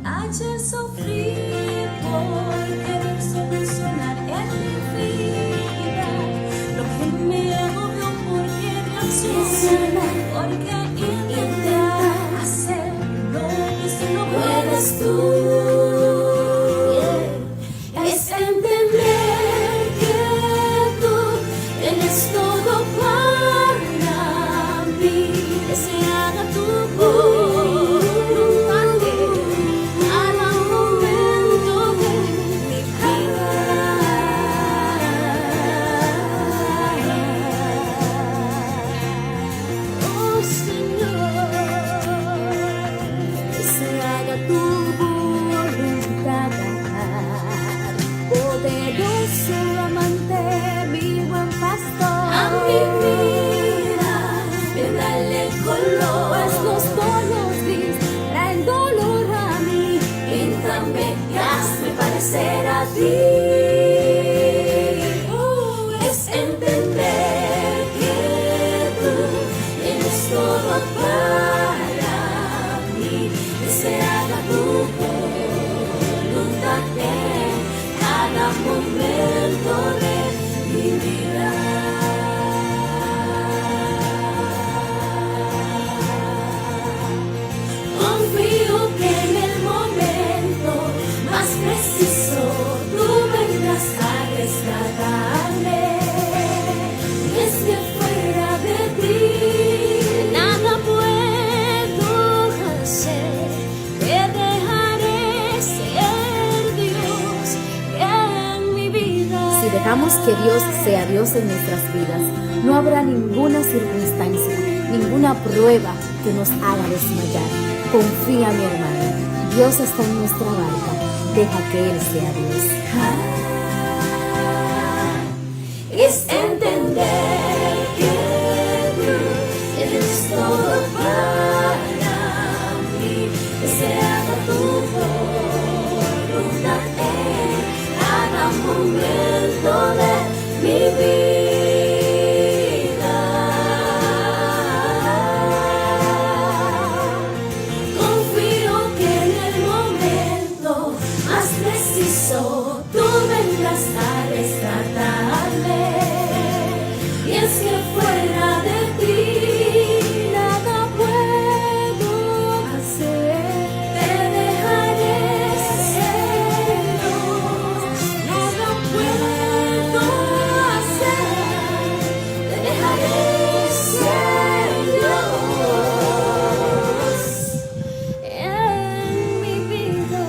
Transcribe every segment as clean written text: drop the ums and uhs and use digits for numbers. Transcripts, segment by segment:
Ayer sufrí porque no solucionar en mi vida lo que me agobió, porque reaccioné, porque intenté hacer lo que solo puedes tú. Es entender que tú tienes todo para mí, que se haga tu voluntad cada momento de mi vida. Oh Señor, que se haga tu voluntad. Poderoso amante, mi buen pastor, a mi vida me dale color, pues los tonos gris traen dolor a mí. Píntame y hazme parecer a ti. Es entender que tú tienes todo para mí, que se haga tu voluntad en cada momento de mi vida. Confío que en el momento más preciso tú vendrás a rescatarme. Y es que fuera de ti nada puedo hacer, que dejaré ser Dios en mi vida. Si dejamos que Dios sea Dios en nuestras vidas, no habrá ninguna circunstancia, ninguna prueba que nos haga desmayar. Confía, mi hermano, Dios está en nuestra barca, deja que Él sea Dios. Es entender que tú tienes todo para mí, que se haga tu voluntad en cada momento de mi vida. Confío que en el momento más preciso tú vendrás a rescatarme. Y es que fuera de ti nada puedo hacer, te dejaré ser Dios. Nada puedo hacer, te dejaré ser Dios en mi vida.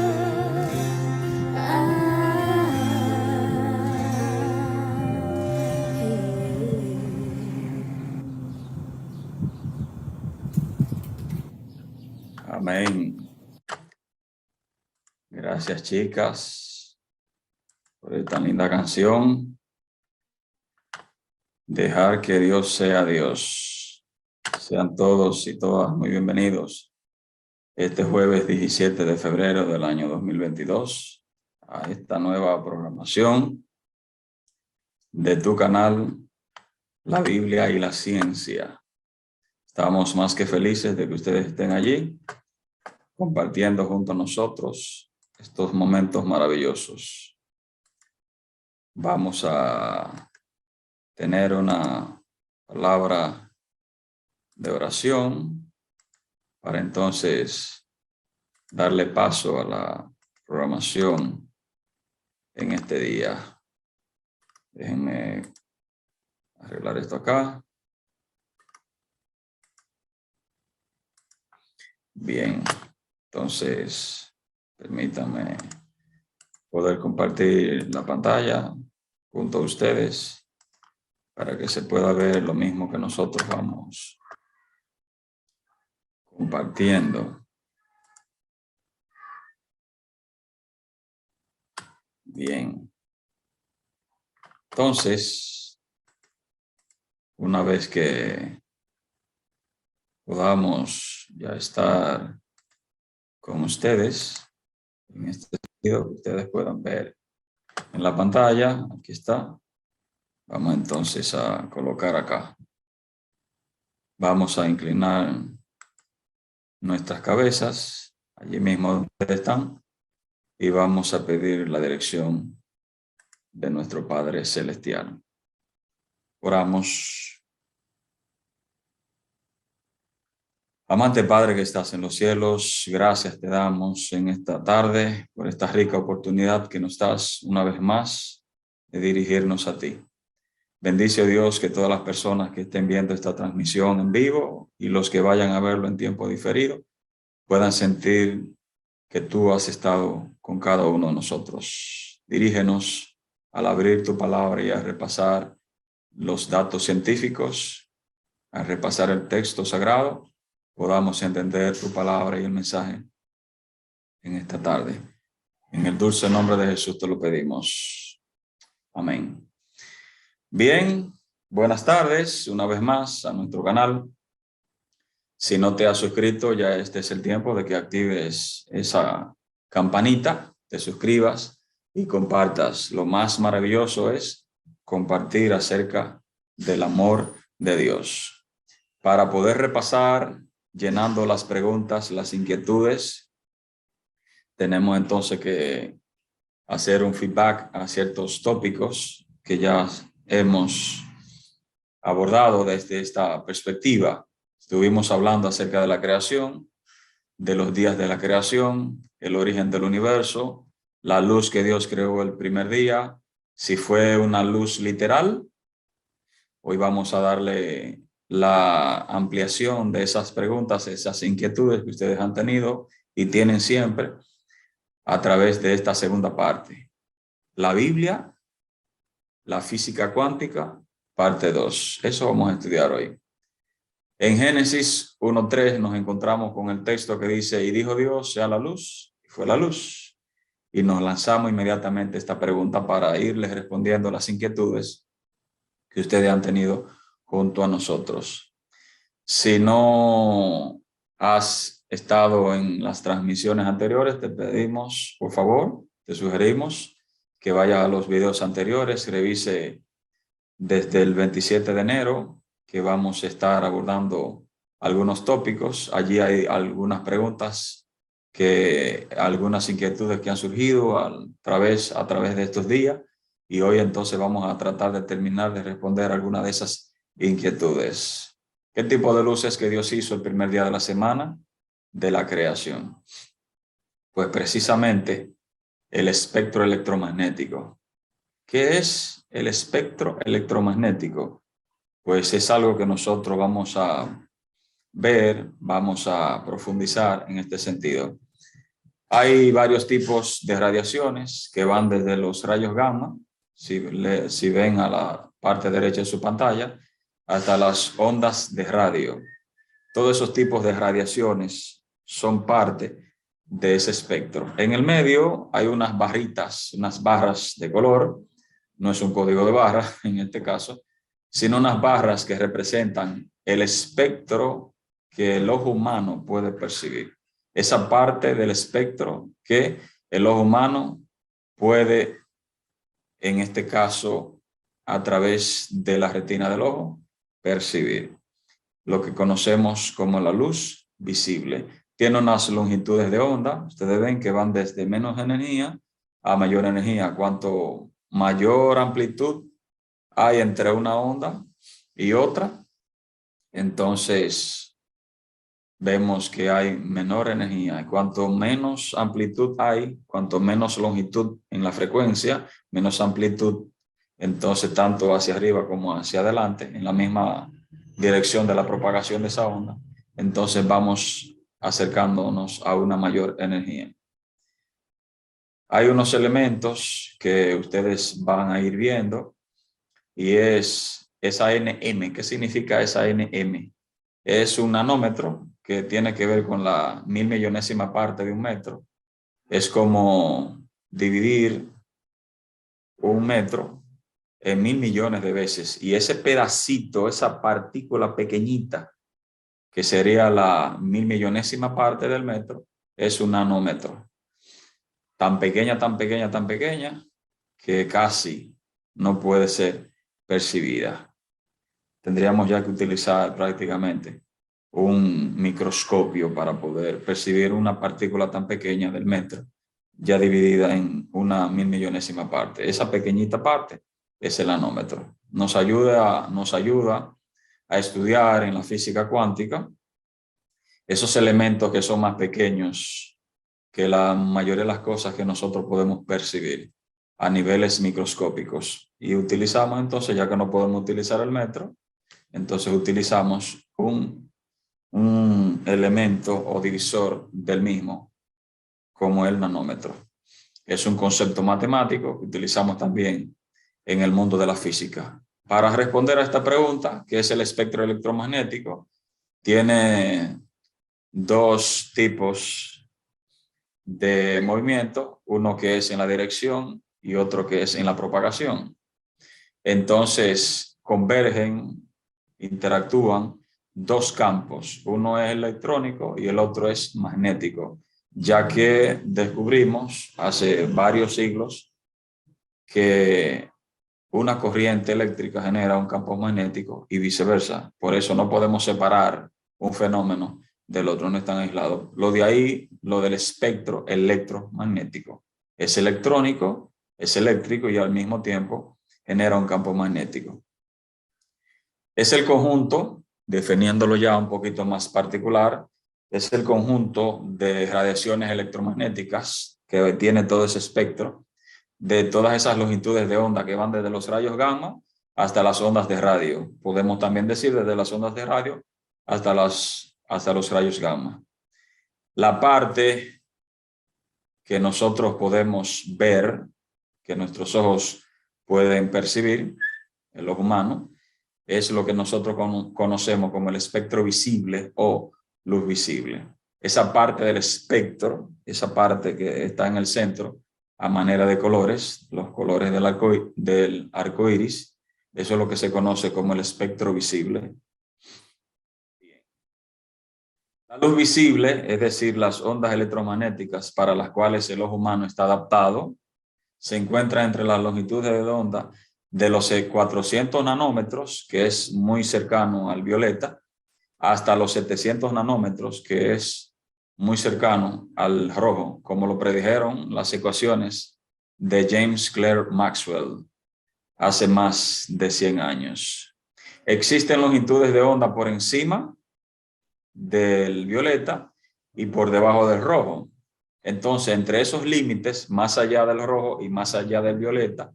Amén. Gracias, chicas, por esta linda canción. Dejar que Dios sea Dios. Sean todos y todas muy bienvenidos este jueves 17 de febrero del año 2022 a esta nueva programación de tu canal, La Biblia y la Ciencia. Estamos más que felices de que ustedes estén allí, compartiendo junto a nosotros estos momentos maravillosos. Vamos a tener una palabra de oración para entonces darle paso a la programación en este día. Déjenme arreglar esto acá. Bien, entonces permítanme poder compartir la pantalla junto a ustedes para que se pueda ver lo mismo que nosotros vamos compartiendo. Bien. Entonces, una vez que podamos ya estar con ustedes, en este sentido, que ustedes puedan ver en la pantalla, aquí está, Vamos entonces a colocar acá. Vamos a inclinar nuestras cabezas allí mismo donde están y vamos a pedir la dirección de nuestro Padre Celestial. Oramos. Amante Padre que estás en los cielos, gracias te damos en esta tarde por esta rica oportunidad que nos das una vez más de dirigirnos a ti. Bendice, oh Dios, que todas las personas que estén viendo esta transmisión en vivo y los que vayan a verlo en tiempo diferido puedan sentir que tú has estado con cada uno de nosotros. Dirígenos al abrir tu palabra y a repasar los datos científicos, a repasar el texto sagrado, podamos entender tu palabra y el mensaje en esta tarde. En el dulce nombre de Jesús te lo pedimos. Amén. Bien, buenas tardes una vez más a nuestro canal. Si no te has suscrito, ya este es el tiempo de que actives esa campanita, te suscribas y compartas. Lo más maravilloso es compartir acerca del amor de Dios. Para poder repasar, llenando las preguntas, las inquietudes, tenemos entonces que hacer un feedback a ciertos tópicos que ya hemos abordado desde esta perspectiva. Estuvimos hablando acerca de la creación, de los días de la creación, el origen del universo, la luz que Dios creó el primer día, si fue una luz literal. Hoy vamos a darle la ampliación de esas preguntas, esas inquietudes que ustedes han tenido y tienen siempre a través de esta segunda parte. La Biblia, la física cuántica, parte 2. Eso vamos a estudiar hoy. En Génesis 1:3 nos encontramos con el texto que dice, y dijo Dios, sea la luz, y fue la luz. Y nos lanzamos inmediatamente esta pregunta para irles respondiendo las inquietudes que ustedes han tenido junto a nosotros. Si no has estado en las transmisiones anteriores, te pedimos, por favor, te sugerimos que vayas a los videos anteriores, revise desde el 27 de enero, que vamos a estar abordando algunos tópicos. Allí hay algunas preguntas, algunas inquietudes que han surgido a través de estos días. Y hoy entonces vamos a tratar de terminar de responder algunas de esas inquietudes. ¿Qué tipo de luz es que Dios hizo el primer día de la semana de la creación? Pues precisamente el espectro electromagnético. ¿Qué es el espectro electromagnético? Pues es algo que nosotros vamos a ver, vamos a profundizar en este sentido. Hay varios tipos de radiaciones que van desde los rayos gamma, si ven a la parte derecha de su pantalla, hasta las ondas de radio. Todos esos tipos de radiaciones son parte de ese espectro. En el medio hay unas barritas, unas barras de color. No es un código de barra en este caso, sino unas barras que representan el espectro que el ojo humano puede percibir. Esa parte del espectro que el ojo humano puede, en este caso, a través de la retina del ojo, percibir. Lo que conocemos como la luz visible. Tiene unas longitudes de onda. Ustedes ven que van desde menos energía a mayor energía. Cuanto mayor amplitud hay entre una onda y otra, entonces vemos que hay menor energía. Y cuanto menos amplitud hay, cuanto menos longitud en la frecuencia, menos amplitud, entonces tanto hacia arriba como hacia adelante, en la misma dirección de la propagación de esa onda, entonces vamos acercándonos a una mayor energía. Hay unos elementos que ustedes van a ir viendo y es esa NM. ¿Qué significa esa NM? Es un nanómetro que tiene que ver con la 1.000.000.000ª parte de un metro. Es como dividir un metro en 1.000 millones de veces. Y ese pedacito, esa partícula pequeñita, que sería la 1.000.000.000ª parte del metro, es un nanómetro. Tan pequeña, tan pequeña, tan pequeña, que casi no puede ser percibida. Tendríamos ya que utilizar prácticamente un microscopio para poder percibir una partícula tan pequeña del metro, ya dividida en una 1.000.000.000ª parte. Esa pequeñita parte es el nanómetro. Nos ayuda a estudiar en la física cuántica esos elementos que son más pequeños que la mayoría de las cosas que nosotros podemos percibir a niveles microscópicos. Y utilizamos entonces, ya que no podemos utilizar el metro, entonces utilizamos un elemento o divisor del mismo, como el nanómetro. Es un concepto matemático que utilizamos también en el mundo de la física. Para responder a esta pregunta, ¿qué es el espectro electromagnético? Tiene dos tipos de movimiento, uno que es en la dirección y otro que es en la propagación. Entonces, convergen, interactúan dos campos, uno es electrónico y el otro es magnético, ya que descubrimos hace varios siglos que una corriente eléctrica genera un campo magnético y viceversa. Por eso no podemos separar un fenómeno del otro, no están aislados. Lo de ahí, lo del espectro electromagnético. Es electrónico, es eléctrico y al mismo tiempo genera un campo magnético. Es el conjunto, definiéndolo ya un poquito más particular, es el conjunto de radiaciones electromagnéticas que tiene todo ese espectro, de todas esas longitudes de onda que van desde los rayos gamma hasta las ondas de radio. Podemos también decir desde las ondas de radio hasta los rayos gamma. La parte que nosotros podemos ver, que nuestros ojos pueden percibir, el ojo humano, es lo que nosotros conocemos como el espectro visible o luz visible. Esa parte del espectro, esa parte que está en el centro, a manera de colores, los colores del arco iris, eso es lo que se conoce como el espectro visible. La luz visible, es decir, las ondas electromagnéticas para las cuales el ojo humano está adaptado, se encuentra entre las longitudes de onda de los 400 nanómetros, que es muy cercano al violeta, hasta los 700 nanómetros, que es muy cercano al rojo, como lo predijeron las ecuaciones de James Clerk Maxwell hace más de 100 años. Existen longitudes de onda por encima del violeta y por debajo del rojo. Entonces, entre esos límites, más allá del rojo y más allá del violeta,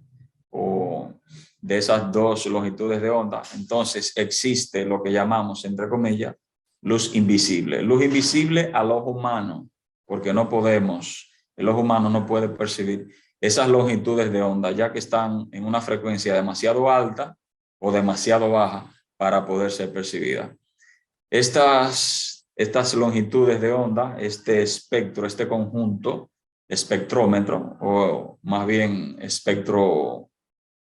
o de esas dos longitudes de onda, entonces existe lo que llamamos, entre comillas, luz invisible. Luz invisible al ojo humano, porque el ojo humano no puede percibir esas longitudes de onda, ya que están en una frecuencia demasiado alta o demasiado baja para poder ser percibida. Estas longitudes de onda, este espectro, este conjunto, espectrómetro, o más bien espectro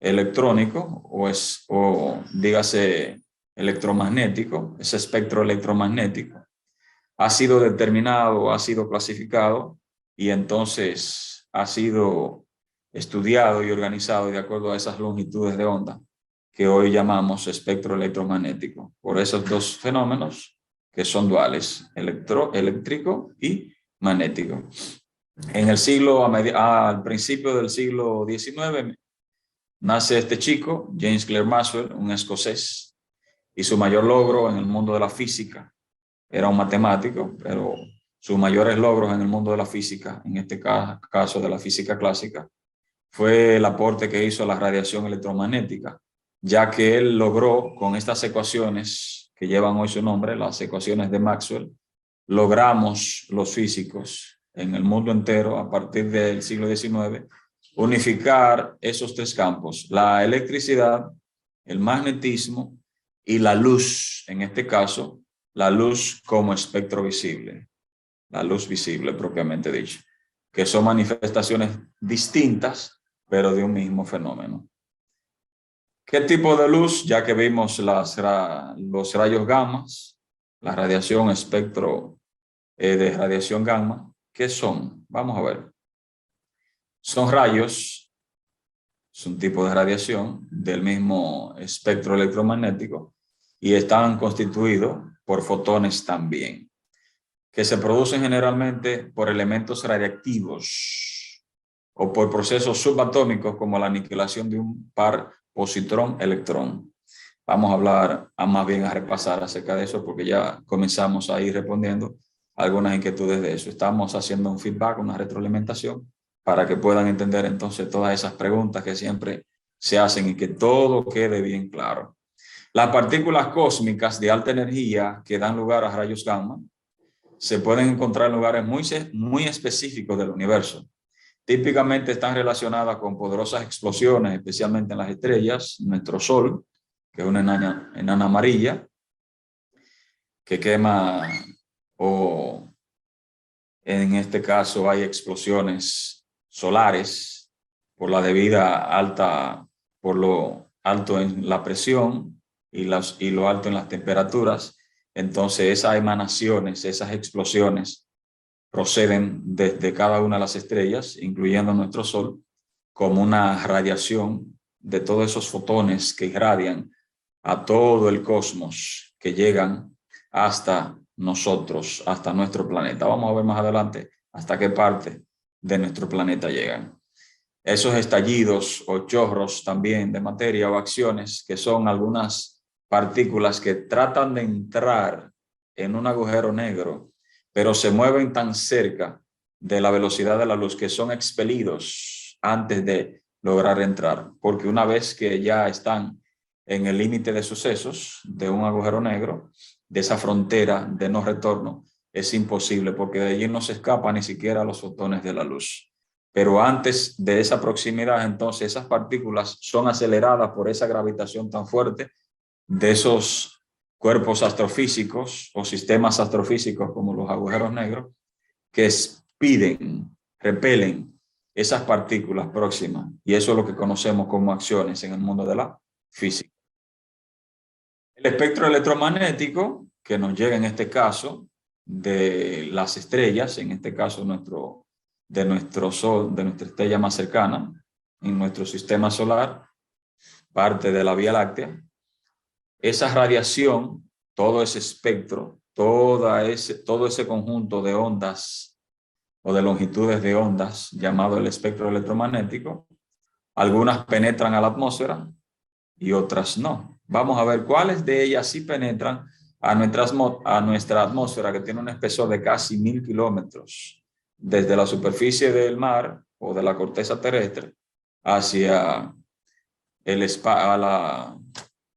electrónico, o dígase electromagnético, ese espectro electromagnético, ha sido determinado, ha sido clasificado y entonces ha sido estudiado y organizado de acuerdo a esas longitudes de onda que hoy llamamos espectro electromagnético, por esos dos fenómenos que son duales, eléctrico y magnético. En el al principio del siglo XIX, nace este chico, James Clerk Maxwell, un escocés, y su mayor logro en el mundo de la física, era un matemático, pero sus mayores logros en el mundo de la física, en este caso de la física clásica, fue el aporte que hizo a la radiación electromagnética, ya que él logró con estas ecuaciones que llevan hoy su nombre, las ecuaciones de Maxwell, logramos los físicos en el mundo entero a partir del siglo XIX unificar esos tres campos, la electricidad, el magnetismo y la luz, en este caso, la luz como espectro visible, la luz visible propiamente dicho, que son manifestaciones distintas, pero de un mismo fenómeno. ¿Qué tipo de luz? Ya que vimos los rayos gamma, la radiación espectro de radiación gamma, ¿qué son? Vamos a ver. Son rayos es un tipo de radiación del mismo espectro electromagnético y están constituidos por fotones también, que se producen generalmente por elementos radiactivos o por procesos subatómicos como la aniquilación de un par positrón-electrón. Vamos a hablar, más bien a repasar acerca de eso porque ya comenzamos a ir respondiendo algunas inquietudes de eso. Estamos haciendo un feedback, una retroalimentación, para que puedan entender entonces todas esas preguntas que siempre se hacen y que todo quede bien claro. Las partículas cósmicas de alta energía que dan lugar a rayos gamma se pueden encontrar en lugares muy específicos del universo. Típicamente están relacionadas con poderosas explosiones, especialmente en las estrellas, nuestro Sol, que es una enana amarilla, que quema, o en este caso hay explosiones solares por la por lo alto en la presión y lo alto en las temperaturas. Entonces esas emanaciones, esas explosiones proceden desde cada una de las estrellas, incluyendo nuestro Sol, como una radiación de todos esos fotones que irradian a todo el cosmos, que llegan hasta nosotros, hasta nuestro planeta. Vamos a ver más adelante hasta qué parte de nuestro planeta llegan. Esos estallidos o chorros también de materia o acciones, que son algunas partículas que tratan de entrar en un agujero negro, pero se mueven tan cerca de la velocidad de la luz que son expelidos antes de lograr entrar, porque una vez que ya están en el límite de sucesos de un agujero negro, de esa frontera de no retorno, es imposible, porque de allí no se escapan ni siquiera los fotones de la luz. Pero antes de esa proximidad, entonces esas partículas son aceleradas por esa gravitación tan fuerte de esos cuerpos astrofísicos o sistemas astrofísicos como los agujeros negros, que repelen esas partículas próximas. Y eso es lo que conocemos como acciones en el mundo de la física. El espectro electromagnético que nos llega en este caso de las estrellas, en este caso de nuestro Sol, de nuestra estrella más cercana, en nuestro sistema solar, parte de la Vía Láctea, esa radiación, todo ese espectro, todo ese conjunto de ondas o de longitudes de ondas llamado el espectro electromagnético, algunas penetran a la atmósfera y otras no. Vamos a ver cuáles de ellas sí penetran a nuestra atmósfera, que tiene un espesor de casi 1000 kilómetros, desde la superficie del mar o de la corteza terrestre hacia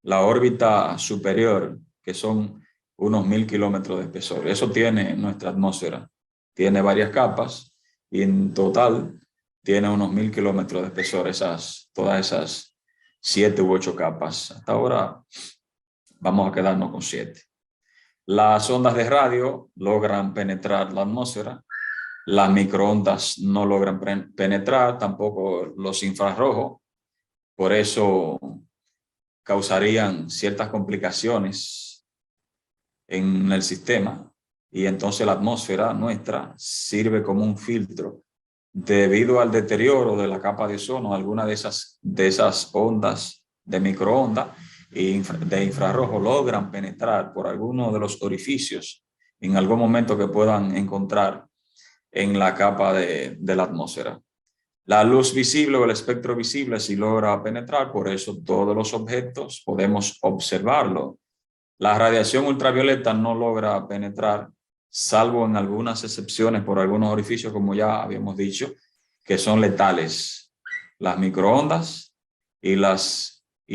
la órbita superior, que son unos 1000 kilómetros de espesor. Eso tiene nuestra atmósfera. Tiene varias capas y en total tiene unos 1000 kilómetros de espesor, todas esas 7 u 8 capas. Hasta ahora vamos a quedarnos con 7. Las ondas de radio logran penetrar la atmósfera. Las microondas no logran penetrar, tampoco los infrarrojos. Por eso causarían ciertas complicaciones en el sistema. Y entonces la atmósfera nuestra sirve como un filtro. Debido al deterioro de la capa de ozono, algunas de esas ondas de microondas y de infrarrojo logran penetrar por alguno de los orificios en algún momento que puedan encontrar en la capa de la atmósfera. La luz visible o el espectro visible sí logra penetrar, por eso todos los objetos podemos observarlo. La radiación ultravioleta no logra penetrar, salvo en algunas excepciones por algunos orificios, como ya habíamos dicho, que son letales. Las microondas y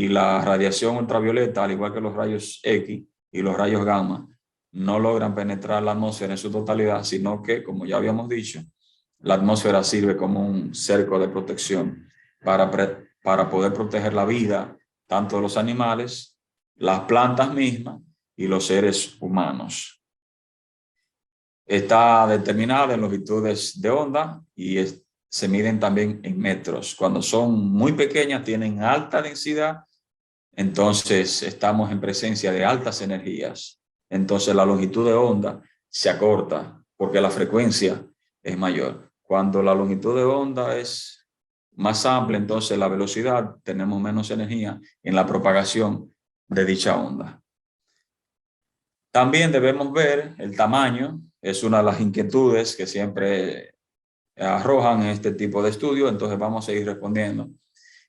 la radiación ultravioleta, al igual que los rayos X y los rayos gamma, no logran penetrar la atmósfera en su totalidad, sino que, como ya habíamos dicho, la atmósfera sirve como un cerco de protección para poder proteger la vida, tanto de los animales, las plantas mismas y los seres humanos. Está determinada en longitudes de onda y se miden también en metros. Cuando son muy pequeñas, tienen alta densidad, entonces estamos en presencia de altas energías. Entonces la longitud de onda se acorta porque la frecuencia es mayor. Cuando la longitud de onda es más amplia, entonces la velocidad, tenemos menos energía en la propagación de dicha onda. También debemos ver el tamaño, es una de las inquietudes que siempre arrojan este tipo de estudio, entonces vamos a ir respondiendo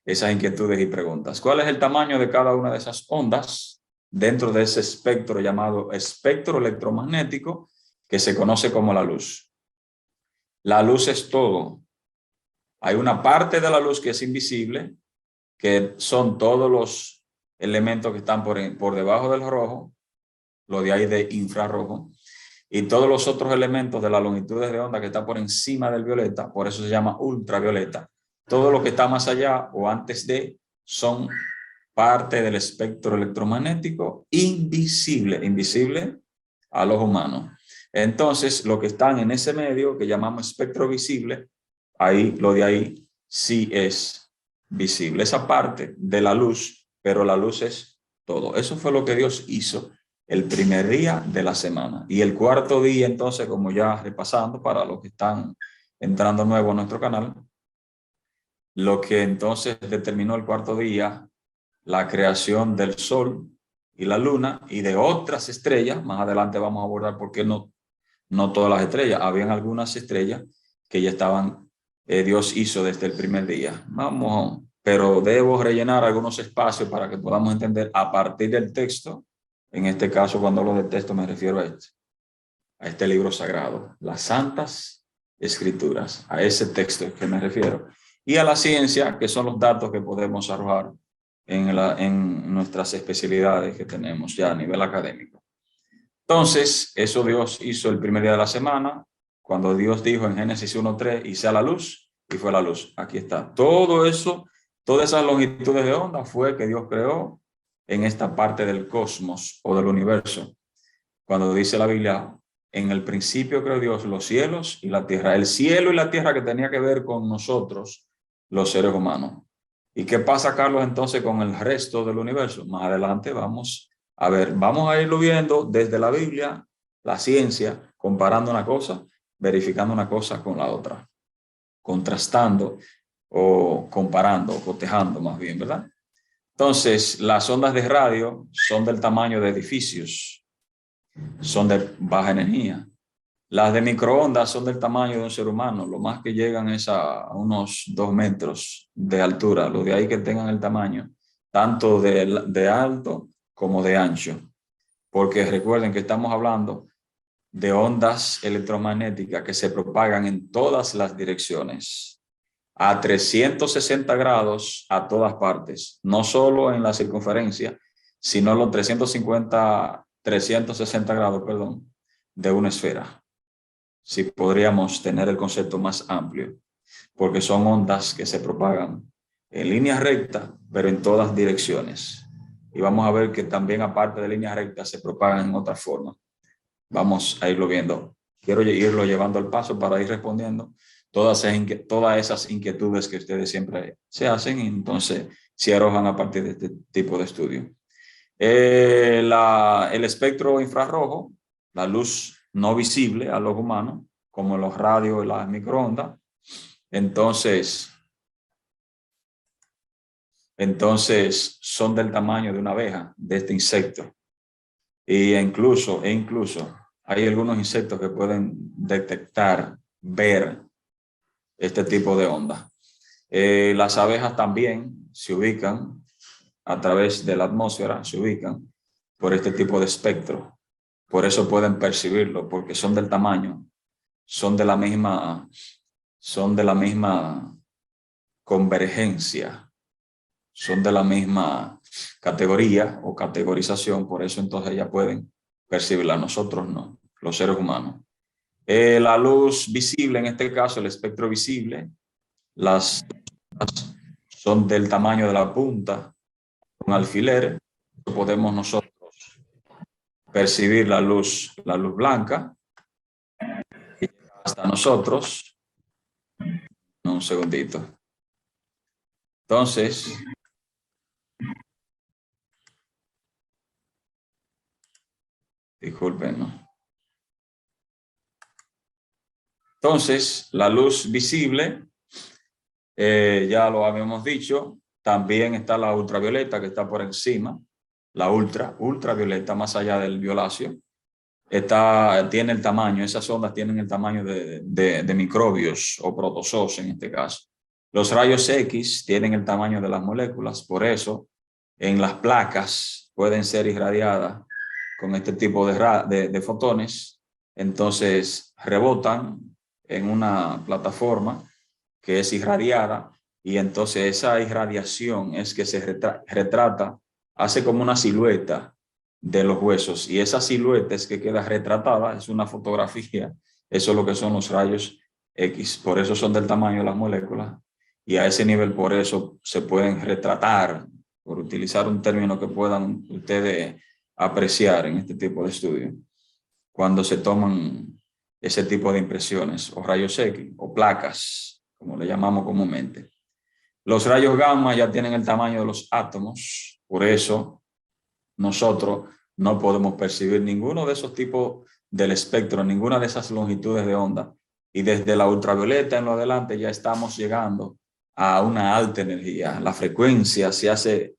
esas inquietudes y preguntas. ¿Cuál es el tamaño de cada una de esas ondas dentro de ese espectro llamado espectro electromagnético que se conoce como la luz? La luz es todo. Hay una parte de la luz que es invisible, que son todos los elementos que están por debajo del rojo, lo de ahí de infrarrojo, y todos los otros elementos de las longitudes de onda que están por encima del violeta, por eso se llama ultravioleta. Todo lo que está más allá o antes de son parte del espectro electromagnético invisible a los humanos. Entonces, lo que están en ese medio que llamamos espectro visible, ahí lo de ahí sí es visible. Esa parte de la luz, pero la luz es todo. Eso fue lo que Dios hizo el primer día de la semana. Y el cuarto día, entonces, como ya repasando para los que están entrando nuevo a nuestro canal, lo que entonces determinó el cuarto día, la creación del sol y la luna y de otras estrellas. Más adelante vamos a abordar por qué no todas las estrellas. Habían algunas estrellas que ya estaban, Dios hizo desde el primer día. Vamos, pero debo rellenar algunos espacios para que podamos entender a partir del texto. En este caso, cuando hablo de texto, me refiero a este libro sagrado, las Santas Escrituras, a ese texto que me refiero. Y a la ciencia, que son los datos que podemos arrojar en nuestras especialidades que tenemos ya a nivel académico. Entonces, eso Dios hizo el primer día de la semana, cuando Dios dijo en Génesis 1:3, y sea la luz, y fue la luz. Aquí está. Todo eso, todas esas longitudes de onda fue que Dios creó en esta parte del cosmos o del universo. Cuando dice la Biblia, en el principio creó Dios los cielos y la tierra. El cielo y la tierra que tenía que ver con nosotros, los seres humanos. ¿Y qué pasa, Carlos, entonces con el resto del universo? Más adelante vamos a ver, vamos a irlo viendo desde la Biblia, la ciencia, comparando una cosa, verificando una cosa con la otra, contrastando o comparando, o cotejando más bien, ¿verdad? Entonces, las ondas de radio son del tamaño de edificios, son de baja energía. Las de microondas son del tamaño de un ser humano, lo más que llegan es a unos 2 metros de altura, lo de ahí que tengan el tamaño, tanto de alto como de ancho, porque recuerden que estamos hablando de ondas electromagnéticas que se propagan en todas las direcciones, a 360 grados a todas partes, no solo en la circunferencia, sino los 360 grados, perdón, de una esfera. Si podríamos tener el concepto más amplio, porque son ondas que se propagan en línea recta, pero en todas direcciones. Y vamos a ver que también aparte de línea recta se propagan en otra forma. Vamos a irlo viendo. Quiero irlo llevando al paso para ir respondiendo todas esas inquietudes que ustedes siempre se hacen y entonces se arrojan a partir de este tipo de estudio. El espectro infrarrojo, la luz no visible a los humanos, como los radios y las microondas, entonces son del tamaño de una abeja, de este insecto. E incluso hay algunos insectos que pueden detectar, ver este tipo de onda. Las abejas también se ubican a través de la atmósfera, se ubican por este tipo de espectro. Por eso pueden percibirlo, porque son del tamaño, son de la misma convergencia, son de la misma categoría o categorización, por eso entonces ya pueden percibirla, nosotros no, los seres humanos. La luz visible, en este caso el espectro visible, las son del tamaño de la punta, un alfiler, podemos nosotros percibir la luz blanca, hasta nosotros, un segundito. Entonces, disculpen, ¿no? Entonces, la luz visible ya lo habíamos dicho. También está la ultravioleta, que está por encima, la ultravioleta, más allá del violáceo. Tiene el tamaño, esas ondas tienen el tamaño de microbios o protozoos en este caso. Los rayos X tienen el tamaño de las moléculas, por eso en las placas pueden ser irradiadas con este tipo de fotones, entonces rebotan en una plataforma que es irradiada y entonces esa irradiación es que se retrata, hace como una silueta de los huesos y esa silueta es que queda retratada, es una fotografía, eso es lo que son los rayos X, por eso son del tamaño de las moléculas y a ese nivel por eso se pueden retratar, por utilizar un término que puedan ustedes apreciar en este tipo de estudio, cuando se toman ese tipo de impresiones o rayos X o placas, como le llamamos comúnmente. Los rayos gamma ya tienen el tamaño de los átomos, por eso nosotros no podemos percibir ninguno de esos tipos del espectro, ninguna de esas longitudes de onda. Y desde la ultravioleta en lo adelante ya estamos llegando a una alta energía. La frecuencia se hace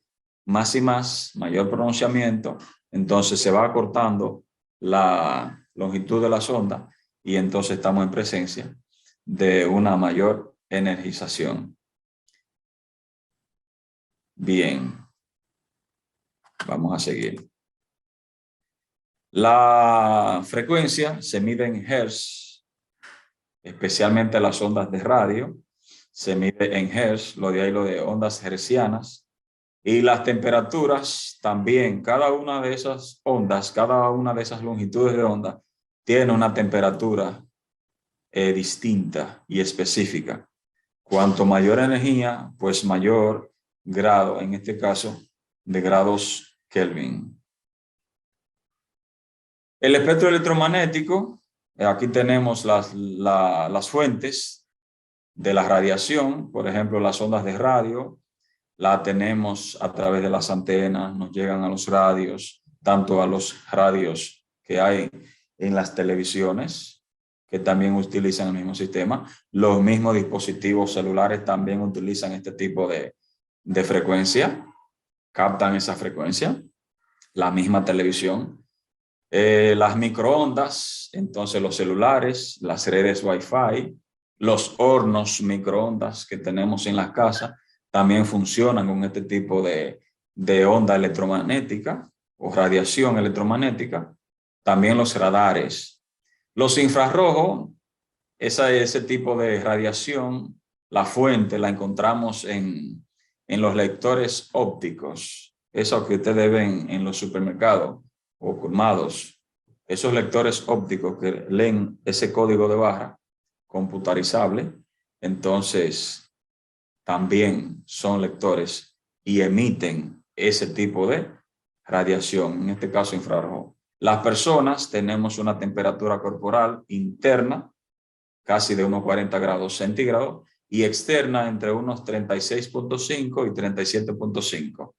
más y más, mayor pronunciamiento, entonces se va acortando la longitud de las ondas y entonces estamos en presencia de una mayor energización. Bien, vamos a seguir. La frecuencia se mide en hertz, especialmente las ondas de radio, se mide en hertz, lo de ahí lo de ondas hertzianas, y las temperaturas también, cada una de esas ondas, cada una de esas longitudes de onda tiene una temperatura distinta y específica. Cuanto mayor energía, pues mayor grado, en este caso, de grados Kelvin. El espectro electromagnético, aquí tenemos las fuentes de la radiación, por ejemplo, las ondas de radio, la tenemos a través de las antenas, nos llegan a los radios, tanto a los radios que hay en las televisiones, que también utilizan el mismo sistema. Los mismos dispositivos celulares también utilizan este tipo de frecuencia, captan esa frecuencia, la misma televisión. Las microondas, entonces los celulares, las redes Wi-Fi, los hornos microondas que tenemos en las casas, también funcionan con este tipo de onda electromagnética o radiación electromagnética. También los radares. Los infrarrojos, ese tipo de radiación, la fuente la encontramos en los lectores ópticos. Eso que ustedes ven en los supermercados o colmados. Esos lectores ópticos que leen ese código de barra computarizable, entonces también son lectores y emiten ese tipo de radiación, en este caso infrarrojo. Las personas tenemos una temperatura corporal interna casi de unos 40 grados centígrados y externa entre unos 36.5 y 37.5.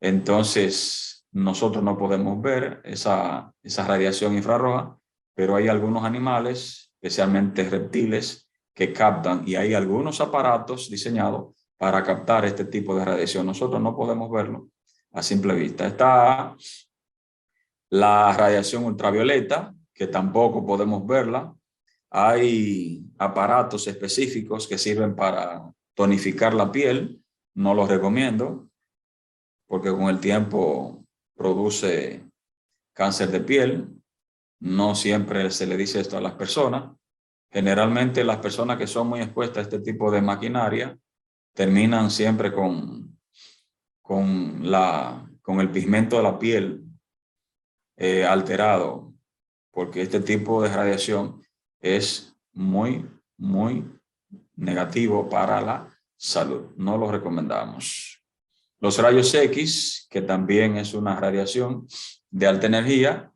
Entonces, nosotros no podemos ver esa radiación infrarroja, pero hay algunos animales, especialmente reptiles, que captan y hay algunos aparatos diseñados para captar este tipo de radiación. Nosotros no podemos verlo a simple vista. Está la radiación ultravioleta, que tampoco podemos verla. Hay aparatos específicos que sirven para tonificar la piel. No los recomiendo porque con el tiempo produce cáncer de piel. No siempre se le dice esto a las personas. Generalmente las personas que son muy expuestas a este tipo de maquinaria terminan siempre con el pigmento de la piel alterado, porque este tipo de radiación es muy, muy negativo para la salud. No lo recomendamos. Los rayos X, que también es una radiación de alta energía,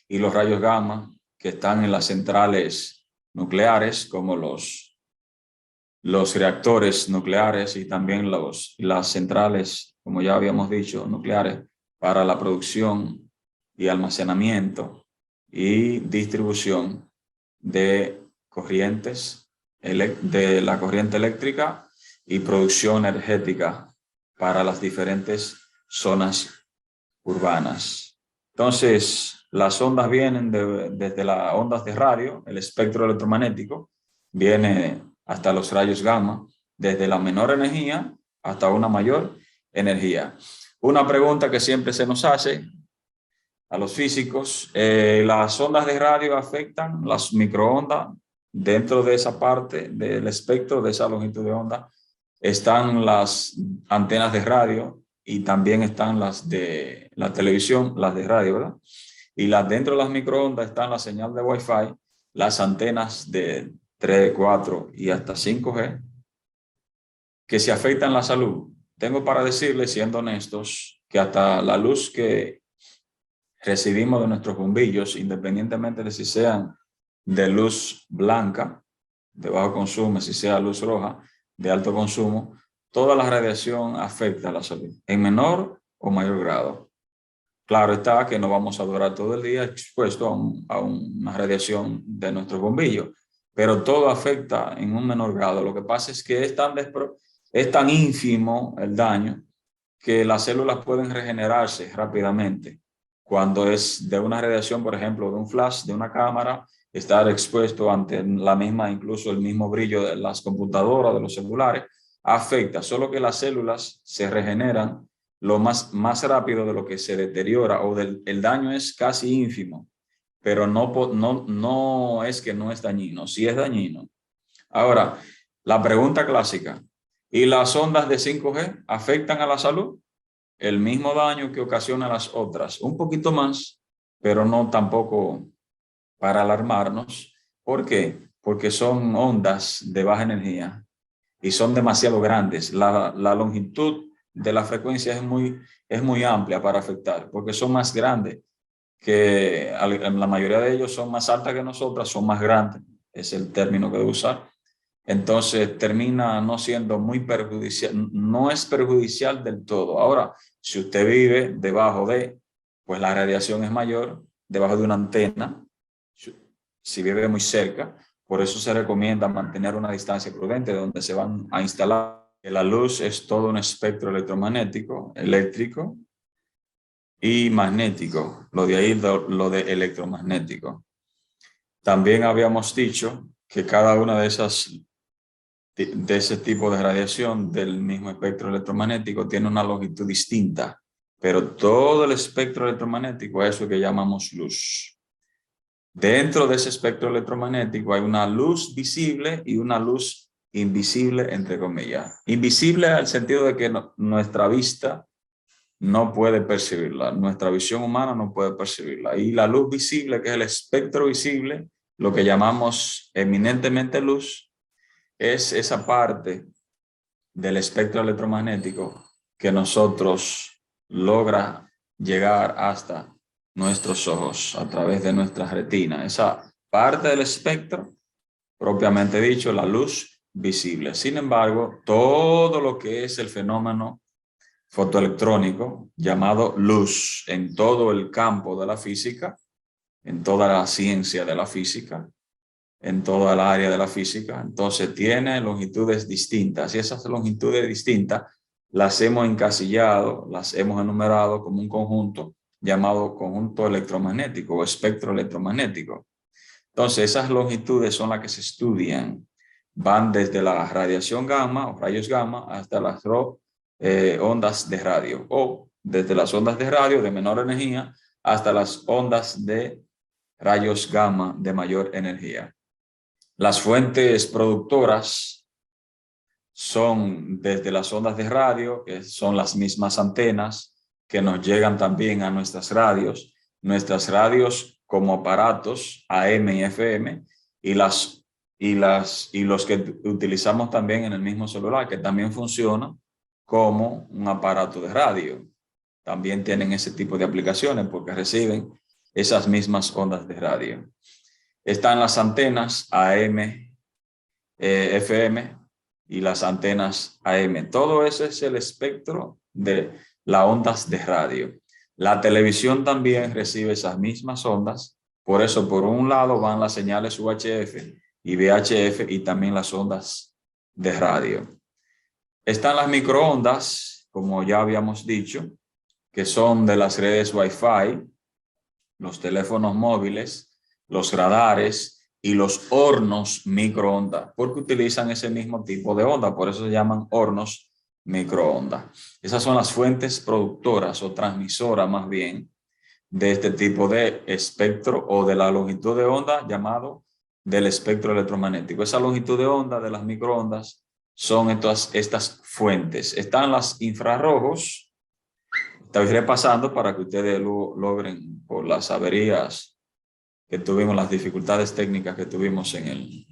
y los rayos gamma, que están en las centrales nucleares, como los reactores nucleares y también las centrales, como ya habíamos dicho, nucleares, para la producción y almacenamiento y distribución de corrientes de la corriente eléctrica y producción energética para las diferentes zonas urbanas. Entonces, las ondas vienen desde las ondas de radio, el espectro electromagnético, viene hasta los rayos gamma, desde la menor energía hasta una mayor energía. Una pregunta que siempre se nos hace a los físicos, ¿las ondas de radio afectan las microondas? Dentro de esa parte del espectro, de esa longitud de onda, están las antenas de radio y también están las de la televisión, las de radio, ¿verdad? Y dentro de las microondas están la señal de Wi-Fi, las antenas de 3, 4 y hasta 5G, que se afectan la salud. Tengo para decirles, siendo honestos, que hasta la luz que recibimos de nuestros bombillos, independientemente de si sean de luz blanca, de bajo consumo, si sea luz roja, de alto consumo, toda la radiación afecta a la salud, en menor o mayor grado. Claro está que no vamos a durar todo el día expuesto a una radiación de nuestros bombillos, pero todo afecta en un menor grado. Lo que pasa es que es tan ínfimo el daño que las células pueden regenerarse rápidamente. Cuando es de una radiación, por ejemplo, de un flash, de una cámara, estar expuesto ante la misma, incluso el mismo brillo de las computadoras, de los celulares, afecta. Solo que las células se regeneran lo más rápido de lo que se deteriora, o el daño es casi ínfimo, pero no es que no es dañino, sí es dañino. Ahora, la pregunta clásica, ¿y las ondas de 5G afectan a la salud? El mismo daño que ocasiona las otras, un poquito más, pero no tampoco para alarmarnos. ¿Por qué? Porque son ondas de baja energía y son demasiado grandes. La longitud de la frecuencia es muy amplia para afectar, porque son más grandes que la mayoría de ellos, son más altas que nosotras, son más grandes, es el término que debo usar. Entonces termina no siendo muy perjudicial, no es perjudicial del todo. Ahora, si usted vive debajo pues la radiación es mayor, debajo de una antena, si vive muy cerca, por eso se recomienda mantener una distancia prudente de donde se van a instalar. La luz es todo un espectro electromagnético, eléctrico y magnético, lo de ahí lo de electromagnético. También habíamos dicho que cada una de ese tipo de radiación del mismo espectro electromagnético tiene una longitud distinta, pero todo el espectro electromagnético es eso que llamamos luz. Dentro de ese espectro electromagnético hay una luz visible y una luz invisible, entre comillas. Invisible al sentido de que nuestra vista no puede percibirla, nuestra visión humana no puede percibirla. Y la luz visible, que es el espectro visible, lo que llamamos eminentemente luz, es esa parte del espectro electromagnético que nosotros logra llegar hasta nuestros ojos a través de nuestra retina. Esa parte del espectro, propiamente dicho, la luz visible. Sin embargo, todo lo que es el fenómeno fotoelectrónico llamado luz en todo el campo de la física, en toda la ciencia de la física, en toda el área de la física, entonces tiene longitudes distintas, y esas longitudes distintas las hemos encasillado, las hemos enumerado como un conjunto llamado conjunto electromagnético o espectro electromagnético. Entonces esas longitudes son las que se estudian, van desde la radiación gamma o rayos gamma hasta las ondas de radio, o desde las ondas de radio de menor energía hasta las ondas de rayos gamma de mayor energía. Las fuentes productoras son desde las ondas de radio, que son las mismas antenas que nos llegan también a nuestras radios como aparatos AM y FM, y los que utilizamos también en el mismo celular, que también funciona como un aparato de radio. También tienen ese tipo de aplicaciones porque reciben esas mismas ondas de radio. Están las antenas AM, FM y las antenas AM. Todo ese es el espectro de las ondas de radio. La televisión también recibe esas mismas ondas. Por eso, por un lado van las señales UHF y VHF y también las ondas de radio. Están las microondas, como ya habíamos dicho, que son de las redes Wi-Fi, los teléfonos móviles, los radares y los hornos microondas, porque utilizan ese mismo tipo de onda, por eso se llaman hornos microondas. Esas son las fuentes productoras o transmisoras más bien de este tipo de espectro o de la longitud de onda llamado del espectro electromagnético. Esa longitud de onda de las microondas son estas fuentes. Están las infrarrojos. Estoy repasando para que ustedes logren, por las averías que tuvimos, las dificultades técnicas que tuvimos en el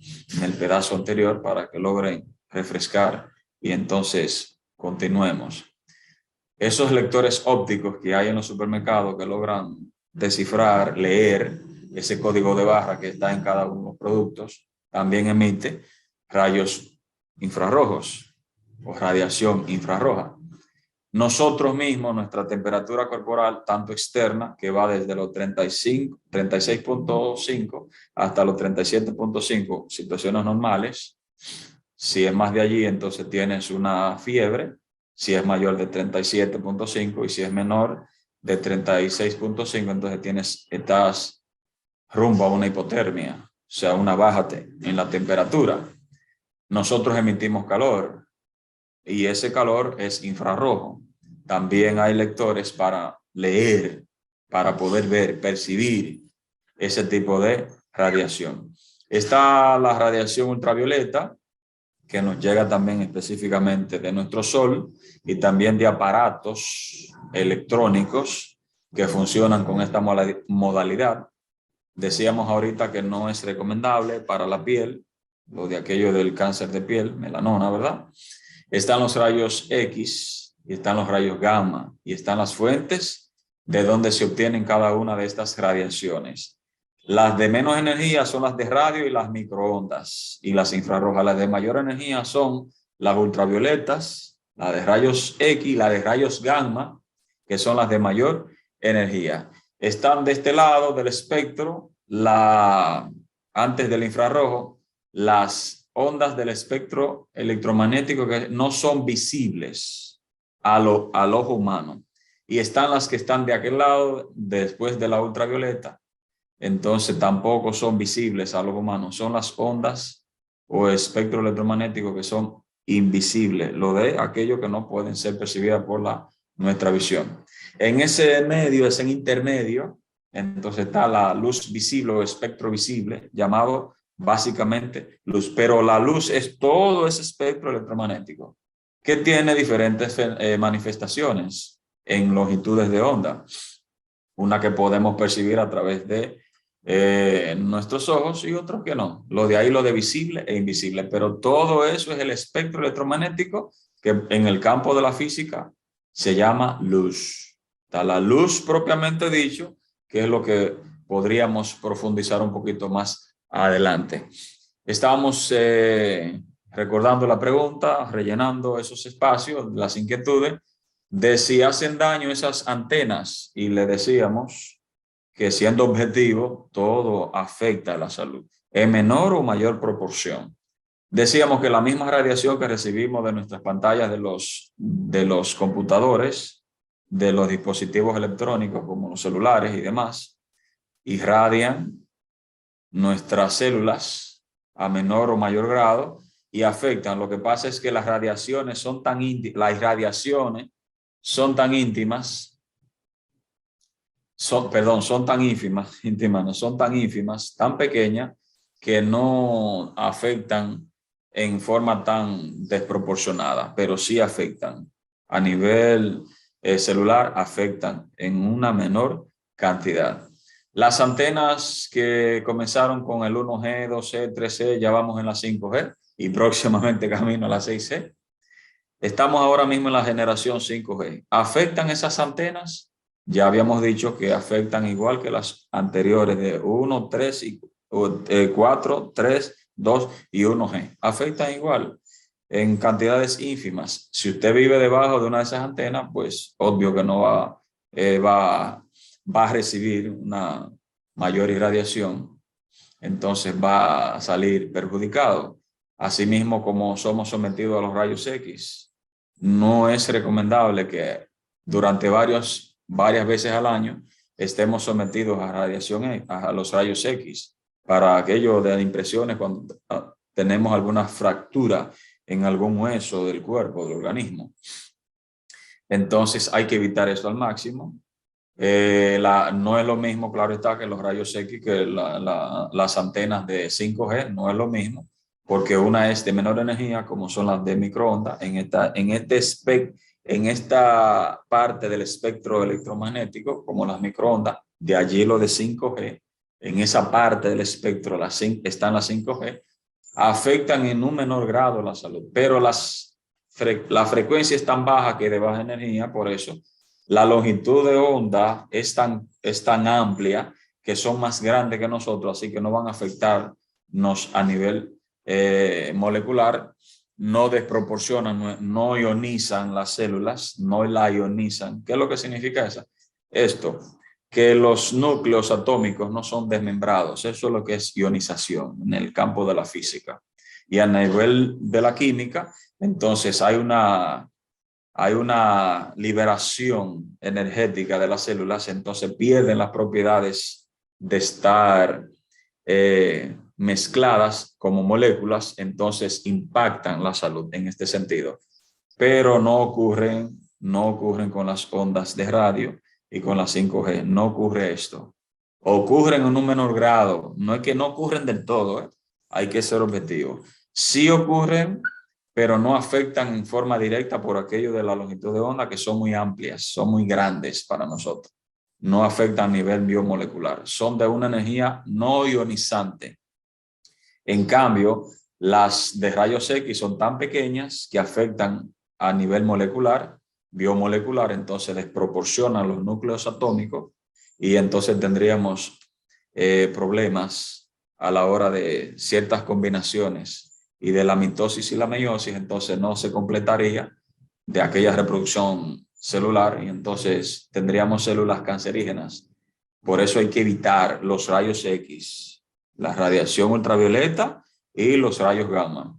pedazo anterior, para que logren refrescar y entonces continuemos. Esos lectores ópticos que hay en los supermercados que logran descifrar, leer ese código de barra que está en cada uno de los productos, también emite rayos infrarrojos o radiación infrarroja. Nosotros mismos, nuestra temperatura corporal, tanto externa, que va desde los 36.5 hasta los 37.5, situaciones normales. Si es más de allí, entonces tienes una fiebre. Si es mayor de 37.5 y si es menor de 36.5, entonces estás rumbo a una hipotermia, o sea, una baja en la temperatura. Nosotros emitimos calor y ese calor es infrarrojo. También hay lectores para leer, para poder ver, percibir ese tipo de radiación. Está la radiación ultravioleta, que nos llega también específicamente de nuestro sol y también de aparatos electrónicos que funcionan con esta modalidad. Decíamos ahorita que no es recomendable para la piel, lo de aquello del cáncer de piel, melanoma, ¿verdad? Están los rayos X y están los rayos gamma y están las fuentes de donde se obtienen cada una de estas radiaciones. Las de menos energía son las de radio y las microondas y las infrarrojas. Las de mayor energía son las ultravioletas, las de rayos X, las de rayos gamma, que son las de mayor energía. Están de este lado del espectro, antes del infrarrojo, las ondas del espectro electromagnético que no son visibles al ojo humano. Y están las que están de aquel lado, después de la ultravioleta. Entonces tampoco son visibles a los humanos. Son las ondas o espectro electromagnético que son invisibles, lo de aquello que no pueden ser percibidas por nuestra visión. En ese medio, ese intermedio, entonces está la luz visible o espectro visible, llamado básicamente luz. Pero la luz es todo ese espectro electromagnético que tiene diferentes manifestaciones en longitudes de onda. Una que podemos percibir a través de nuestros ojos y otros que no. Lo de ahí, lo de visible e invisible. Pero todo eso es el espectro electromagnético que en el campo de la física se llama luz. Está la luz propiamente dicho, que es lo que podríamos profundizar un poquito más adelante. Estábamos recordando la pregunta, rellenando esos espacios, las inquietudes de si hacen daño esas antenas, y le decíamos que siendo objetivo, todo afecta a la salud, en menor o mayor proporción. Decíamos que la misma radiación que recibimos de nuestras pantallas de los computadores, de los dispositivos electrónicos como los celulares y demás, irradian nuestras células a menor o mayor grado y afectan. Lo que pasa es que las radiaciones son tan ínfimas, tan pequeñas, que no afectan en forma tan desproporcionada, pero sí afectan a nivel celular, afectan en una menor cantidad. Las antenas que comenzaron con el 1G, 2G, 3G, ya vamos en la 5G y próximamente camino a la 6G. Estamos ahora mismo en la generación 5G. ¿Afectan esas antenas? Ya habíamos dicho que afectan igual que las anteriores de 1, 3, 4, 3, 2 y 1G. Afectan igual en cantidades ínfimas. Si usted vive debajo de una de esas antenas, pues obvio que no va a recibir una mayor irradiación entonces va a salir perjudicado. Asimismo, como somos sometidos a los rayos X, no es recomendable que durante varias veces al año estemos sometidos a radiación, a los rayos X, para aquello de impresiones cuando tenemos alguna fractura en algún hueso del cuerpo, del organismo. Entonces hay que evitar esto al máximo. No es lo mismo, claro está, que los rayos X, que las antenas de 5G, no es lo mismo, porque una es de menor energía, como son las de microondas, en esta parte del espectro electromagnético, como las microondas, de allí lo de 5G, en esa parte del espectro están las 5G, afectan en un menor grado la salud, pero la frecuencia es tan baja que de baja energía, por eso la longitud de onda es tan amplia que son más grandes que nosotros, así que no van a afectarnos a nivel molecular, no desproporcionan, no ionizan las células, no la ionizan. ¿Qué es lo que significa eso? Esto, que los núcleos atómicos no son desmembrados. Eso es lo que es ionización en el campo de la física. Y a nivel de la química, entonces hay una liberación energética de las células, entonces pierden las propiedades de estar mezcladas como moléculas, entonces impactan la salud en este sentido. Pero no ocurren con las ondas de radio y con las 5G, no ocurre esto. Ocurren en un menor grado, no es que no ocurren del todo, hay que ser objetivo. Sí ocurren, pero no afectan en forma directa por aquello de la longitud de onda, que son muy amplias, son muy grandes para nosotros. No afectan a nivel biomolecular, son de una energía no ionizante. En cambio, las de rayos X son tan pequeñas que afectan a nivel molecular, biomolecular, entonces desproporcionan los núcleos atómicos y entonces tendríamos problemas a la hora de ciertas combinaciones y de la mitosis y la meiosis, entonces no se completaría de aquella reproducción celular y entonces tendríamos células cancerígenas. Por eso hay que evitar los rayos X, la radiación ultravioleta y los rayos gamma.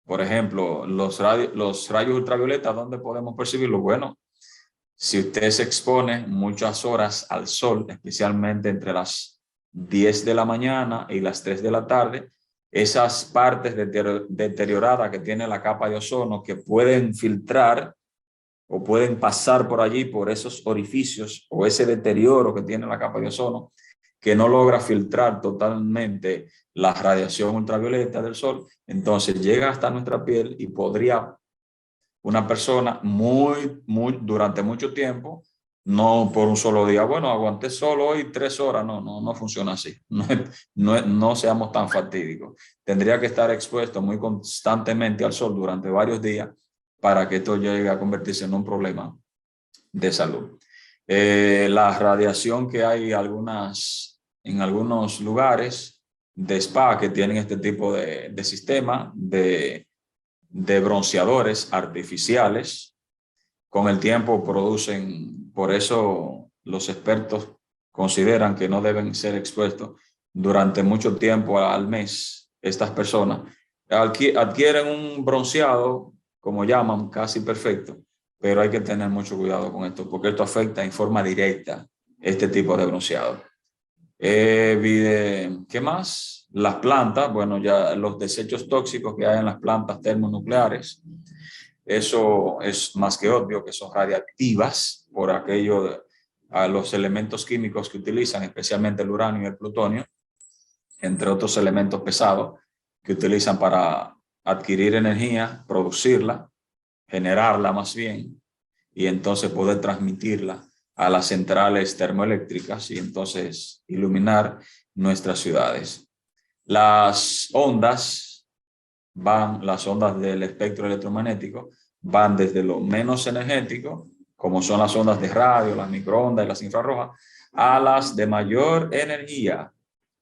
Por ejemplo, los rayos ultravioleta, ¿dónde podemos percibirlos? Bueno, si usted se expone muchas horas al sol, especialmente entre las 10 de la mañana y las 3 de la tarde, esas partes deterioradas que tiene la capa de ozono que pueden filtrar o pueden pasar por allí, por esos orificios o ese deterioro que tiene la capa de ozono, que no logra filtrar totalmente la radiación ultravioleta del sol, entonces llega hasta nuestra piel y podría una persona durante mucho tiempo, no por un solo día, bueno, aguanté solo hoy 3 horas, no funciona así, no seamos tan fatídicos. Tendría que estar expuesto muy constantemente al sol durante varios días para que esto llegue a convertirse en un problema de salud. La radiación que hay en algunos lugares de spa que tienen este tipo de sistema de bronceadores artificiales, con el tiempo producen, por eso los expertos consideran que no deben ser expuestos durante mucho tiempo al mes. Estas personas adquieren un bronceado, como llaman, casi perfecto, pero hay que tener mucho cuidado con esto, porque esto afecta en forma directa este tipo de bronceado. ¿Qué más? Las plantas, bueno, ya los desechos tóxicos que hay en las plantas termonucleares, eso es más que obvio que son radiactivas por aquello a los elementos químicos que utilizan, especialmente el uranio y el plutonio, entre otros elementos pesados que utilizan para adquirir energía, producirla, generarla más bien, y entonces poder transmitirla a las centrales termoeléctricas y entonces iluminar nuestras ciudades. Las ondas del espectro electromagnético van desde lo menos energético, como son las ondas de radio, las microondas y las infrarrojas, a las de mayor energía,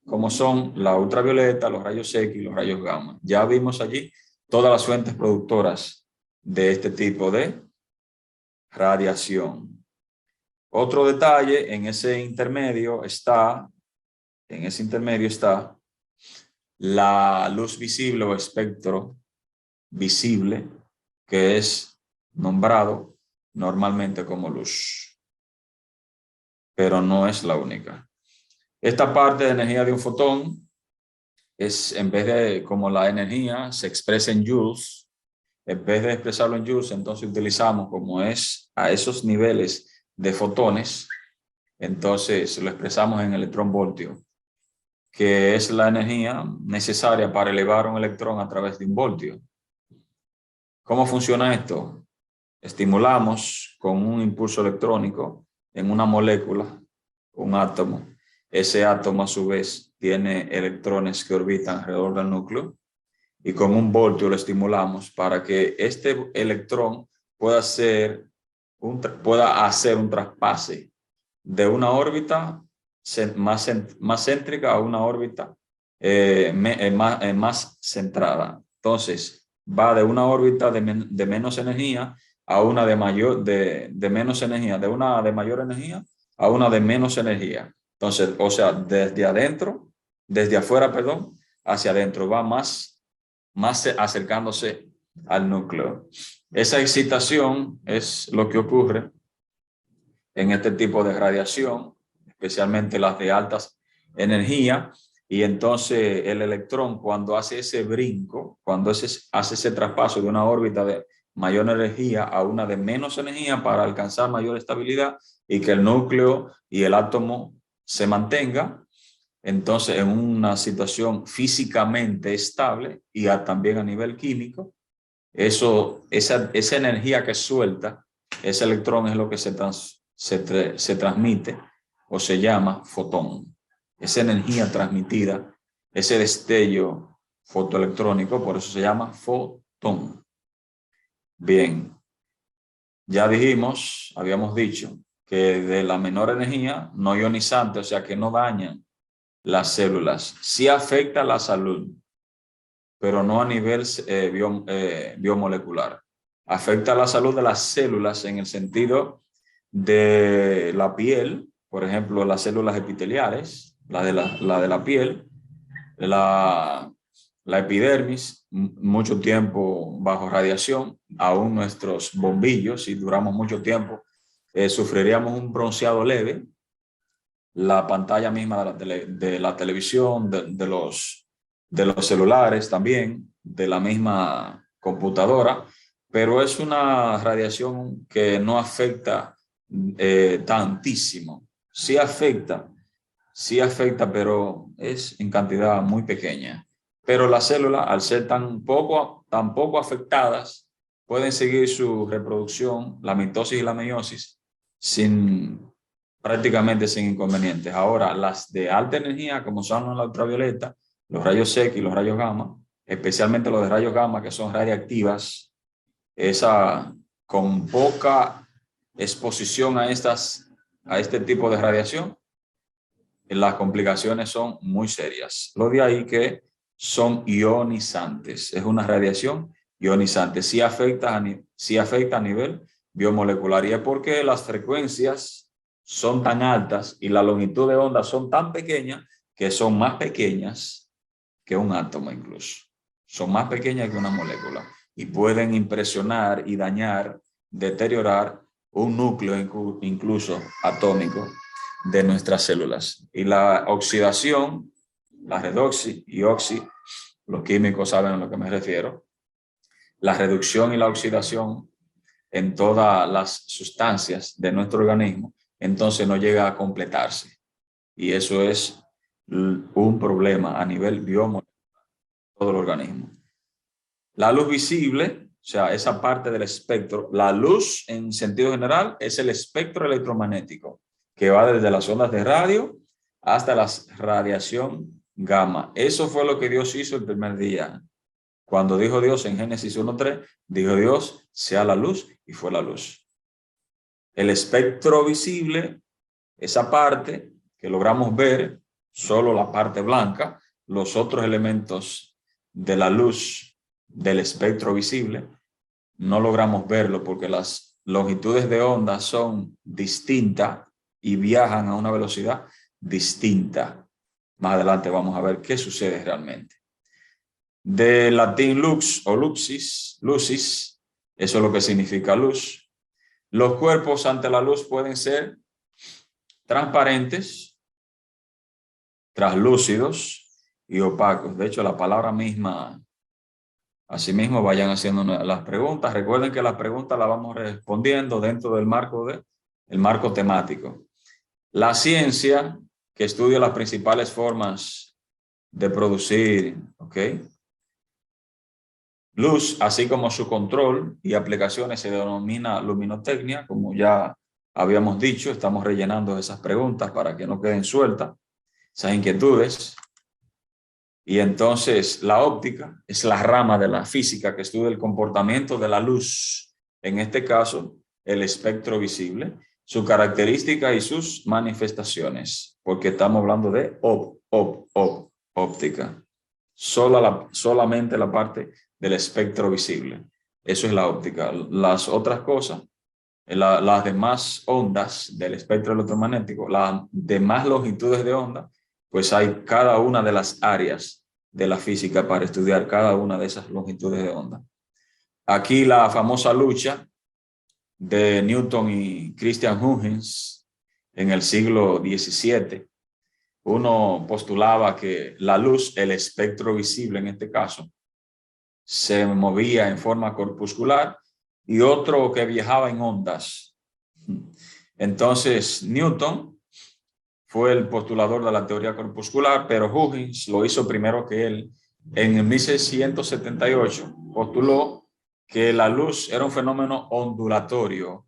como son la ultravioleta, los rayos X y los rayos gamma. Ya vimos allí todas las fuentes productoras de este tipo de radiación. Otro detalle, en ese intermedio está la luz visible o espectro visible, que es nombrado normalmente como luz, pero no es la única. Esta parte de energía de un fotón es, en vez de como la energía se expresa en joules, en vez de expresarlo en joules, entonces utilizamos como es a esos niveles de fotones, entonces lo expresamos en electronvoltio, que es la energía necesaria para elevar un electrón a través de un voltio. ¿Cómo funciona esto? Estimulamos con un impulso electrónico en una molécula, un átomo. Ese átomo a su vez tiene electrones que orbitan alrededor del núcleo y con un voltio lo estimulamos para que este electrón pueda hacer un traspase de una órbita más céntrica a una órbita más centrada. Entonces, va de una órbita de menos energía a una de menos energía, de una de mayor energía a una de menos energía. Entonces, o sea, desde afuera, perdón, hacia adentro, va más acercándose al núcleo. Esa excitación es lo que ocurre en este tipo de radiación, especialmente las de altas energía, y entonces el electrón cuando hace ese brinco, cuando hace ese traspaso de una órbita de mayor energía a una de menos energía para alcanzar mayor estabilidad y que el núcleo y el átomo se mantenga, entonces en una situación físicamente estable y también a nivel químico, esa energía que suelta ese electrón es lo que se transmite o se llama fotón. Esa energía transmitida, ese destello fotoelectrónico, por eso se llama fotón. Bien, ya habíamos dicho que de la menor energía no ionizante, o sea que no dañan las células, sí afecta la salud, pero no a nivel biomolecular. Afecta la salud de las células en el sentido de la piel, por ejemplo, las células epiteliales, la de la piel, la epidermis, mucho tiempo bajo radiación, aún nuestros bombillos, si duramos mucho tiempo, sufriríamos un bronceado leve, la pantalla misma de la televisión, de los celulares también, de la misma computadora, pero es una radiación que no afecta tantísimo. Sí afecta, pero es en cantidad muy pequeña. Pero las células, al ser tan poco afectadas, pueden seguir su reproducción, la mitosis y la meiosis, prácticamente sin inconvenientes. Ahora, las de alta energía, como son la ultravioleta, los rayos X y los rayos gamma, especialmente los de rayos gamma, que son radiactivas, con poca exposición a este tipo de radiación, las complicaciones son muy serias. Lo de ahí que son ionizantes. Es una radiación ionizante. Sí afecta a nivel biomolecular. Y es porque las frecuencias son tan altas y la longitud de onda son tan pequeñas que son más pequeñas que un átomo incluso. Son más pequeñas que una molécula. Y pueden impresionar y dañar, deteriorar un núcleo incluso atómico de nuestras células. Y la oxidación, la redoxi y oxi, los químicos saben a lo que me refiero, la reducción y la oxidación en todas las sustancias de nuestro organismo, entonces no llega a completarse. Y eso es un problema a nivel biomolecular de todo el organismo. La luz visible, o sea, esa parte del espectro, la luz en sentido general es el espectro electromagnético que va desde las ondas de radio hasta la radiación gamma. Eso fue lo que Dios hizo el primer día. Cuando dijo Dios en Génesis 1:3, dijo Dios, sea la luz, y fue la luz. El espectro visible, esa parte que logramos ver, solo la parte blanca, los otros elementos de la luz del espectro visible, no logramos verlo porque las longitudes de onda son distintas y viajan a una velocidad distinta. Más adelante vamos a ver qué sucede realmente. De latín lux o lucis, lucis, eso es lo que significa luz. Los cuerpos ante la luz pueden ser transparentes, translúcidos y opacos. De hecho, la palabra misma, asimismo, vayan haciendo las preguntas. Recuerden que las preguntas las vamos respondiendo dentro del marco el marco temático. La ciencia que estudia las principales formas de producir, luz, así como su control y aplicaciones, se denomina luminotecnia. Como ya habíamos dicho, estamos rellenando esas preguntas para que no queden sueltas esas inquietudes. Y entonces la óptica es la rama de la física que estudia el comportamiento de la luz, en este caso el espectro visible, su característica y sus manifestaciones, porque estamos hablando de óptica. Solamente la parte del espectro visible. Eso es la óptica. Las otras cosas, las demás ondas del espectro electromagnético, las demás longitudes de onda, pues hay cada una de las áreas de la física para estudiar cada una de esas longitudes de onda. Aquí la famosa lucha de Newton y Christian Huygens en el siglo XVII. Uno postulaba que la luz, el espectro visible en este caso, se movía en forma corpuscular y otro que viajaba en ondas. Entonces Newton fue el postulador de la teoría corpuscular, pero Huygens lo hizo primero que él. En 1678 postuló que la luz era un fenómeno ondulatorio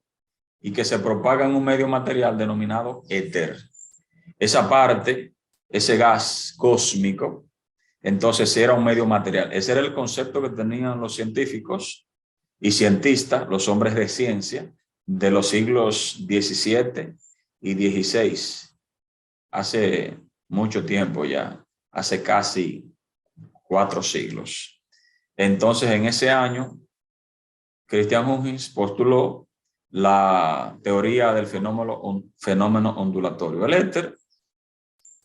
y que se propaga en un medio material denominado éter. Esa parte, ese gas cósmico, entonces era un medio material. Ese era el concepto que tenían los científicos y cientistas, los hombres de ciencia de los siglos XVII y XVI. Hace mucho tiempo ya, hace casi 4 siglos. Entonces, en ese año, Christian Huygens postuló la teoría del fenómeno ondulatorio. El éter,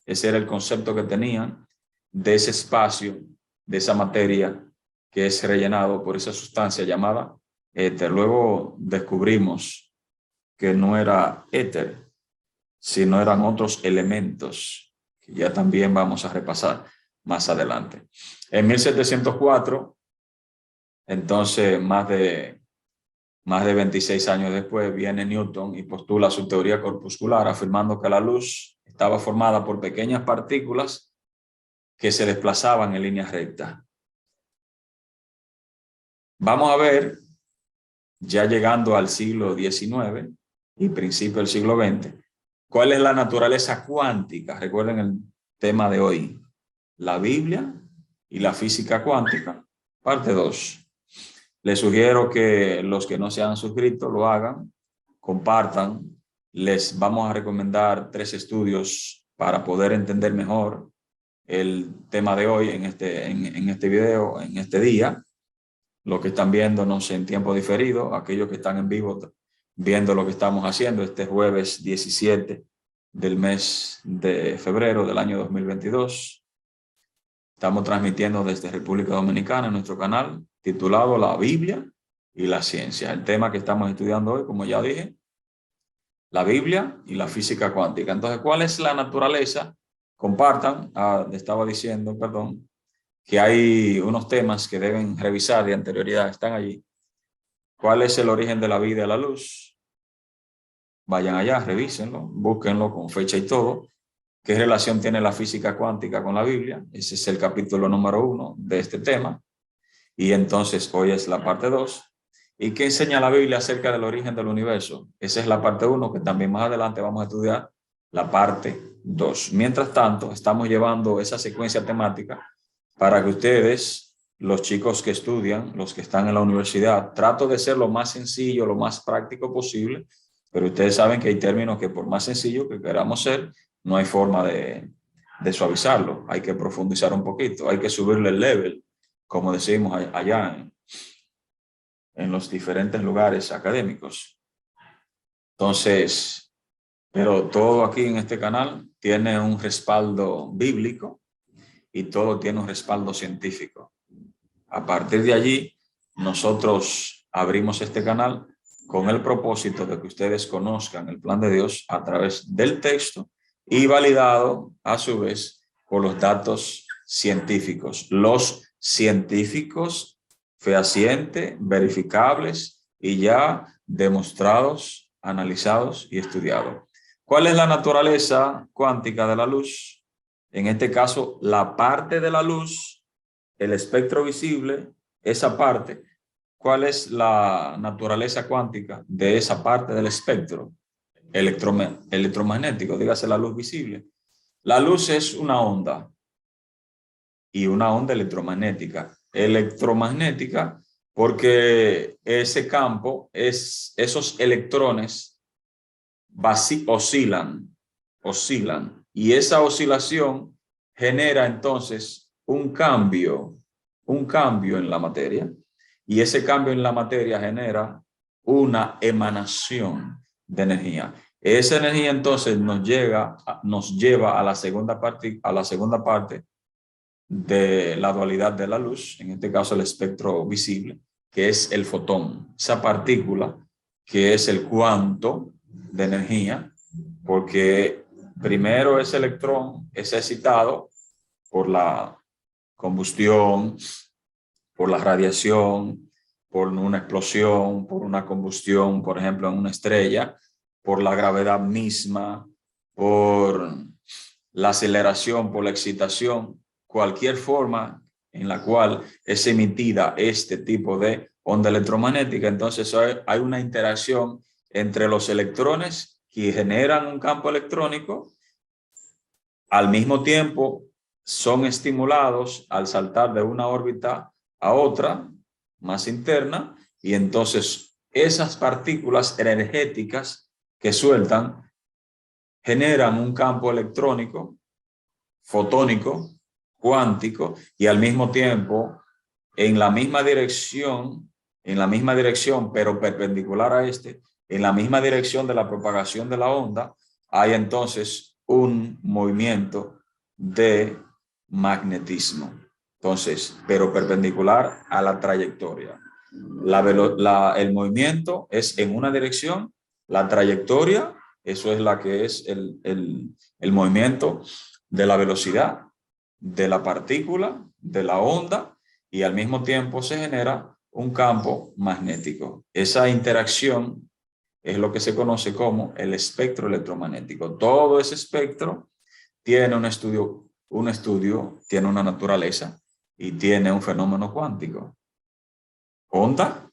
ese era el concepto que tenían de ese espacio, de esa materia que es rellenado por esa sustancia llamada éter. Luego descubrimos que no era éter, sino eran otros elementos que ya también vamos a repasar más adelante. En 1704, entonces más de 26 años después, viene Newton y postula su teoría corpuscular, afirmando que la luz estaba formada por pequeñas partículas que se desplazaban en línea recta. Vamos a ver, ya llegando al siglo XIX y principio del siglo XX, ¿cuál es la naturaleza cuántica? Recuerden el tema de hoy, la Biblia y la física cuántica, parte 2. Les sugiero que los que no se han suscrito lo hagan, compartan. Les vamos a recomendar 3 estudios para poder entender mejor el tema de hoy en este video, en este día. Los que están viéndonos en tiempo diferido, aquellos que están en vivo viendo lo que estamos haciendo este jueves 17 del mes de febrero del año 2022. Estamos transmitiendo desde República Dominicana en nuestro canal titulado La Biblia y la Ciencia. El tema que estamos estudiando hoy, como ya dije, la Biblia y la física cuántica. Entonces, ¿cuál es la naturaleza? Compartan, estaba diciendo, perdón, que hay unos temas que deben revisar de anterioridad, están allí. ¿Cuál es el origen de la vida y la luz? Vayan allá, revísenlo, búsquenlo con fecha y todo. ¿Qué relación tiene la física cuántica con la Biblia? Ese es el capítulo número 1 de este tema. Y entonces hoy es la parte 2. ¿Y qué enseña la Biblia acerca del origen del universo? Esa es la parte 1, que también más adelante vamos a estudiar la parte 2. Mientras tanto, estamos llevando esa secuencia temática para que ustedes, los chicos que estudian, los que están en la universidad, trato de ser lo más sencillo, lo más práctico posible, pero ustedes saben que hay términos que por más sencillo que queramos ser, no hay forma de suavizarlo. Hay que profundizar un poquito, hay que subirle el level, como decimos allá en los diferentes lugares académicos. Entonces, pero todo aquí en este canal tiene un respaldo bíblico y todo tiene un respaldo científico. A partir de allí, nosotros abrimos este canal con el propósito de que ustedes conozcan el plan de Dios a través del texto y validado a su vez por los datos científicos. Los científicos fehacientes, verificables y ya demostrados, analizados y estudiados. ¿Cuál es la naturaleza cuántica de la luz? En este caso, la parte de la luz, el espectro visible, esa parte. ¿Cuál es la naturaleza cuántica de esa parte del espectro electromagnético? Dígase la luz visible. La luz es una onda y una onda electromagnética. Electromagnética porque ese campo, esos electrones oscilan y esa oscilación genera entonces un cambio en la materia. Y ese cambio en la materia genera una emanación de energía. Esa energía entonces nos lleva a la segunda parte de la dualidad de la luz, en este caso el espectro visible, que es el fotón, esa partícula que es el cuanto de energía, porque primero ese electrón es excitado por la combustión, por la radiación, por una explosión, por una combustión, por ejemplo, en una estrella, por la gravedad misma, por la aceleración, por la excitación, cualquier forma en la cual es emitida este tipo de onda electromagnética. Entonces hay una interacción entre los electrones que generan un campo electrónico, al mismo tiempo son estimulados al saltar de una órbita a otra, más interna, y entonces esas partículas energéticas que sueltan generan un campo electrónico, fotónico, cuántico, y al mismo tiempo en la misma dirección, pero perpendicular a en la misma dirección de la propagación de la onda, hay entonces un movimiento de magnetismo. Entonces, pero perpendicular a la trayectoria. El movimiento es en una dirección, la trayectoria, eso es la que es el movimiento de la velocidad, de la partícula, de la onda, y al mismo tiempo se genera un campo magnético. Esa interacción es lo que se conoce como el espectro electromagnético. Todo ese espectro tiene un estudio, tiene una naturaleza y tiene un fenómeno cuántico. Onda,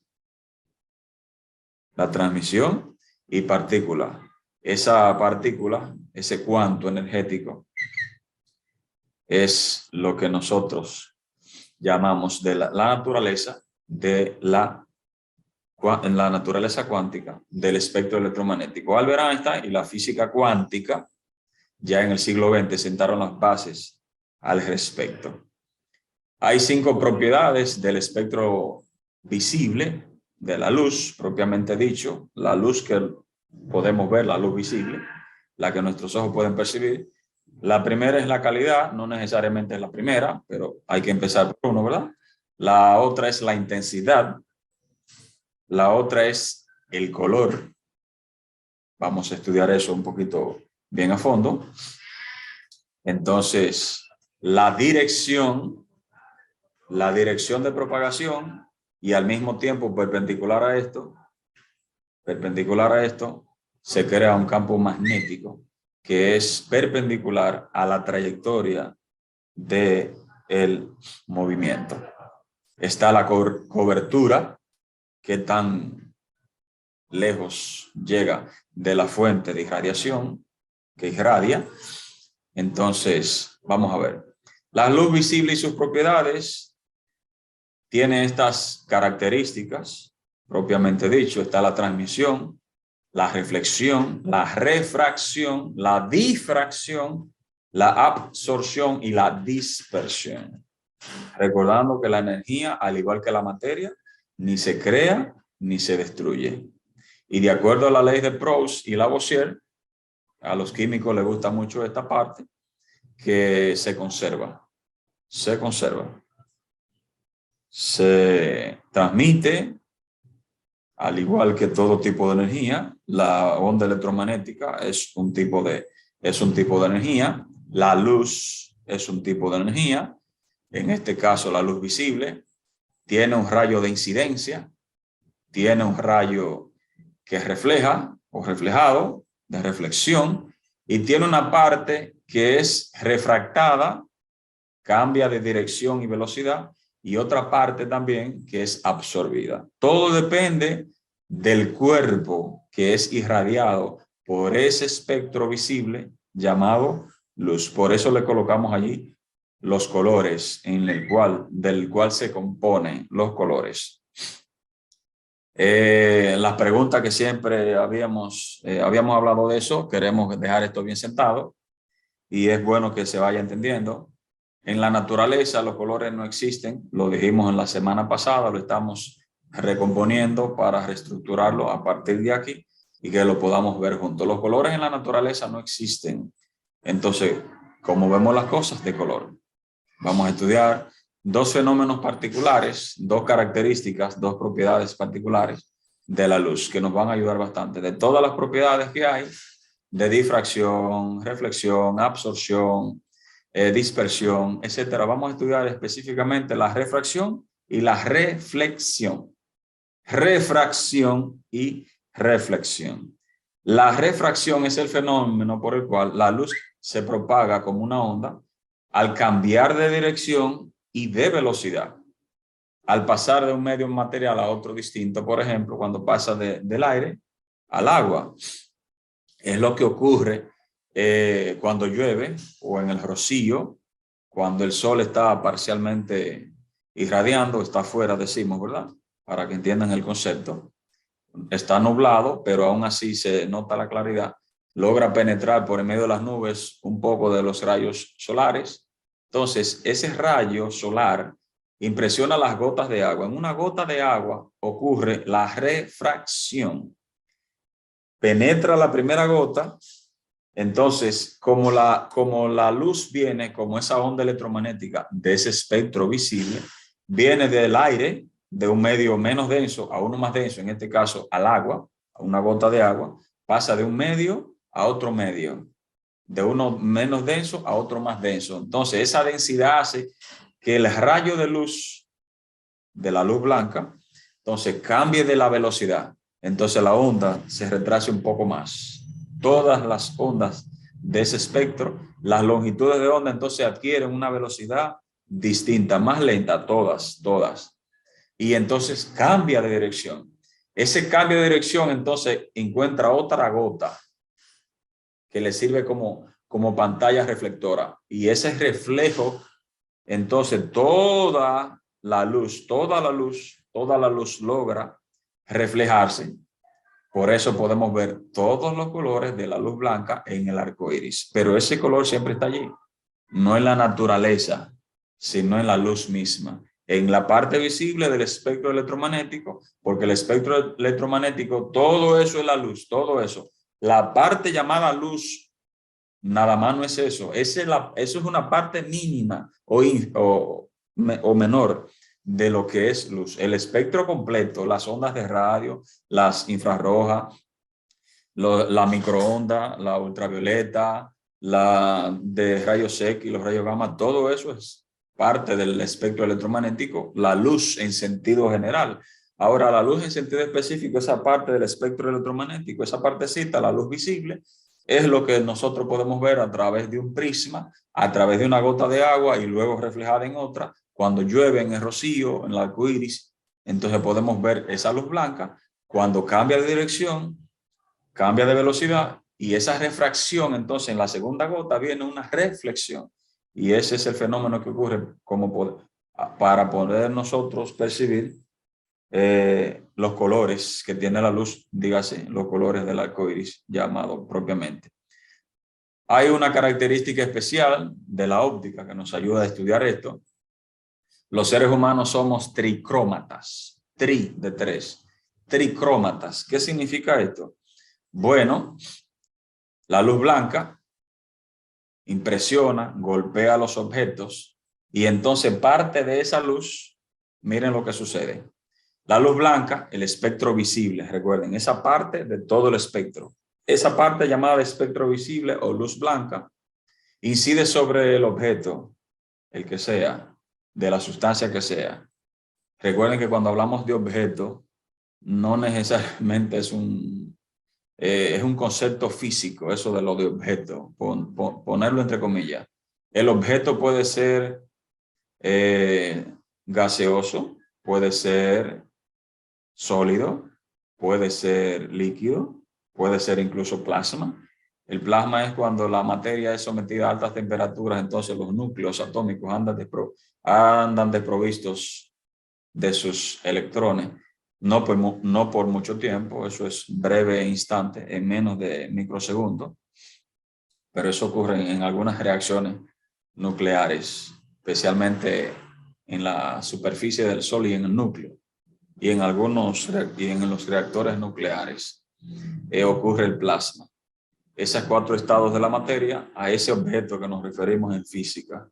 la transmisión y partícula. Esa partícula, ese cuanto energético, es lo que nosotros llamamos de la naturaleza de la naturaleza cuántica del espectro electromagnético. Albert Einstein y la física cuántica ya en el siglo XX sentaron las bases al respecto. Hay 5 propiedades del espectro visible de la luz, propiamente dicho, la luz que podemos ver, la luz visible, la que nuestros ojos pueden percibir. La primera es la calidad, no necesariamente es la primera, pero hay que empezar por uno, ¿verdad? La otra es la intensidad. La otra es el color. Vamos a estudiar eso un poquito bien a fondo. Entonces, la dirección de propagación y al mismo tiempo perpendicular a esto, se crea un campo magnético que es perpendicular a la trayectoria del movimiento. Está la cobertura, que tan lejos llega de la fuente de irradiación que irradia. Entonces, vamos a ver. La luz visible y sus propiedades tiene estas características, propiamente dicho. Está la transmisión, la reflexión, la refracción, la difracción, la absorción y la dispersión. Recordando que la energía, al igual que la materia, ni se crea ni se destruye. Y de acuerdo a la ley de Proust y Lavoisier, a los químicos les gusta mucho esta parte, que se conserva. se transmite, al igual que todo tipo de energía. La onda electromagnética es un tipo de energía. La luz es un tipo de energía. En este caso, la luz visible tiene un rayo de incidencia, tiene un rayo que refleja o reflejado, de reflexión, y tiene una parte que es refractada, cambia de dirección y velocidad, y otra parte también que es absorbida. Todo depende del cuerpo que es irradiado por ese espectro visible llamado luz. Por eso le colocamos allí los colores del cual se componen los colores. La pregunta que siempre habíamos hablado de eso, queremos dejar esto bien sentado y es bueno que se vaya entendiendo. En la naturaleza los colores no existen, lo dijimos en la semana pasada, lo estamos recomponiendo para reestructurarlo a partir de aquí y que lo podamos ver juntos. Los colores en la naturaleza no existen. Entonces, ¿cómo vemos las cosas? De color. Vamos a estudiar dos fenómenos particulares, dos características, dos propiedades particulares de la luz que nos van a ayudar bastante. De todas las propiedades que hay, de difracción, reflexión, absorción, dispersión, etcétera. Vamos a estudiar específicamente la refracción y la reflexión. Refracción y reflexión. La refracción es el fenómeno por el cual la luz se propaga como una onda al cambiar de dirección y de velocidad. Al pasar de un medio material a otro distinto, por ejemplo, cuando pasa del aire al agua. Es lo que ocurre cuando llueve o en el rocío, cuando el sol está parcialmente irradiando, está afuera, decimos, ¿verdad? Para que entiendan el concepto. Está nublado, pero aún así se nota la claridad. Logra penetrar por en medio de las nubes un poco de los rayos solares. Entonces, ese rayo solar impresiona las gotas de agua. En una gota de agua ocurre la refracción. Penetra la primera gota, entonces como la luz viene como esa onda electromagnética de ese espectro visible, viene del aire, de un medio menos denso a uno más denso, en este caso al agua, a una gota de agua, pasa de un medio a otro medio, de uno menos denso a otro más denso. Entonces esa densidad hace que el rayo de luz, de la luz blanca, entonces cambie de la velocidad. Entonces la onda se retrasa un poco más. Todas las ondas de ese espectro, las longitudes de onda entonces adquieren una velocidad distinta, más lenta, todas. Y entonces cambia de dirección. Ese cambio de dirección entonces encuentra otra gota que le sirve como pantalla reflectora. Y ese reflejo, entonces toda la luz logra reflejarse. Por eso podemos ver todos los colores de la luz blanca en el arco iris. Pero ese color siempre está allí. No en la naturaleza, sino en la luz misma. En la parte visible del espectro electromagnético, porque el espectro electromagnético, todo eso es la luz, todo eso. La parte llamada luz, nada más no es eso. Eso es una parte mínima o menor de lo que es luz. El espectro completo, las ondas de radio, las infrarrojas, la microonda, la ultravioleta, la de rayos X y los rayos gamma, todo eso es parte del espectro electromagnético, la luz en sentido general. Ahora, la luz en sentido específico, esa parte del espectro electromagnético, esa partecita, la luz visible, es lo que nosotros podemos ver a través de un prisma, a través de una gota de agua y luego reflejada en otra. Cuando llueve en el rocío, en el arco iris, entonces podemos ver esa luz blanca. Cuando cambia de dirección, cambia de velocidad y esa refracción, entonces en la segunda gota viene una reflexión. Y ese es el fenómeno que ocurre para poder nosotros percibir los colores que tiene la luz, dígase, los colores del arco iris llamado propiamente. Hay una característica especial de la óptica que nos ayuda a estudiar esto. Los seres humanos somos tricrómatas, de tres, tricrómatas. ¿Qué significa esto? Bueno, la luz blanca impresiona, golpea los objetos y entonces parte de esa luz miren lo que sucede. La luz blanca, el espectro visible, recuerden, esa parte de todo el espectro, esa parte llamada espectro visible o luz blanca, incide sobre el objeto, el que sea, de la sustancia que sea. Recuerden que cuando hablamos de objeto, no necesariamente es un concepto físico, eso de lo de objeto, ponerlo entre comillas. El objeto puede ser gaseoso, puede ser sólido, puede ser líquido, puede ser incluso plasma. El plasma es cuando la materia es sometida a altas temperaturas, entonces los núcleos atómicos andan desprovistos de sus electrones, no por mucho tiempo, eso es breve e instante, en menos de microsegundos, pero eso ocurre en algunas reacciones nucleares, especialmente en la superficie del Sol y en el núcleo, y en los reactores nucleares ocurre el plasma. Esos 4 estados de la materia, a ese objeto que nos referimos en física.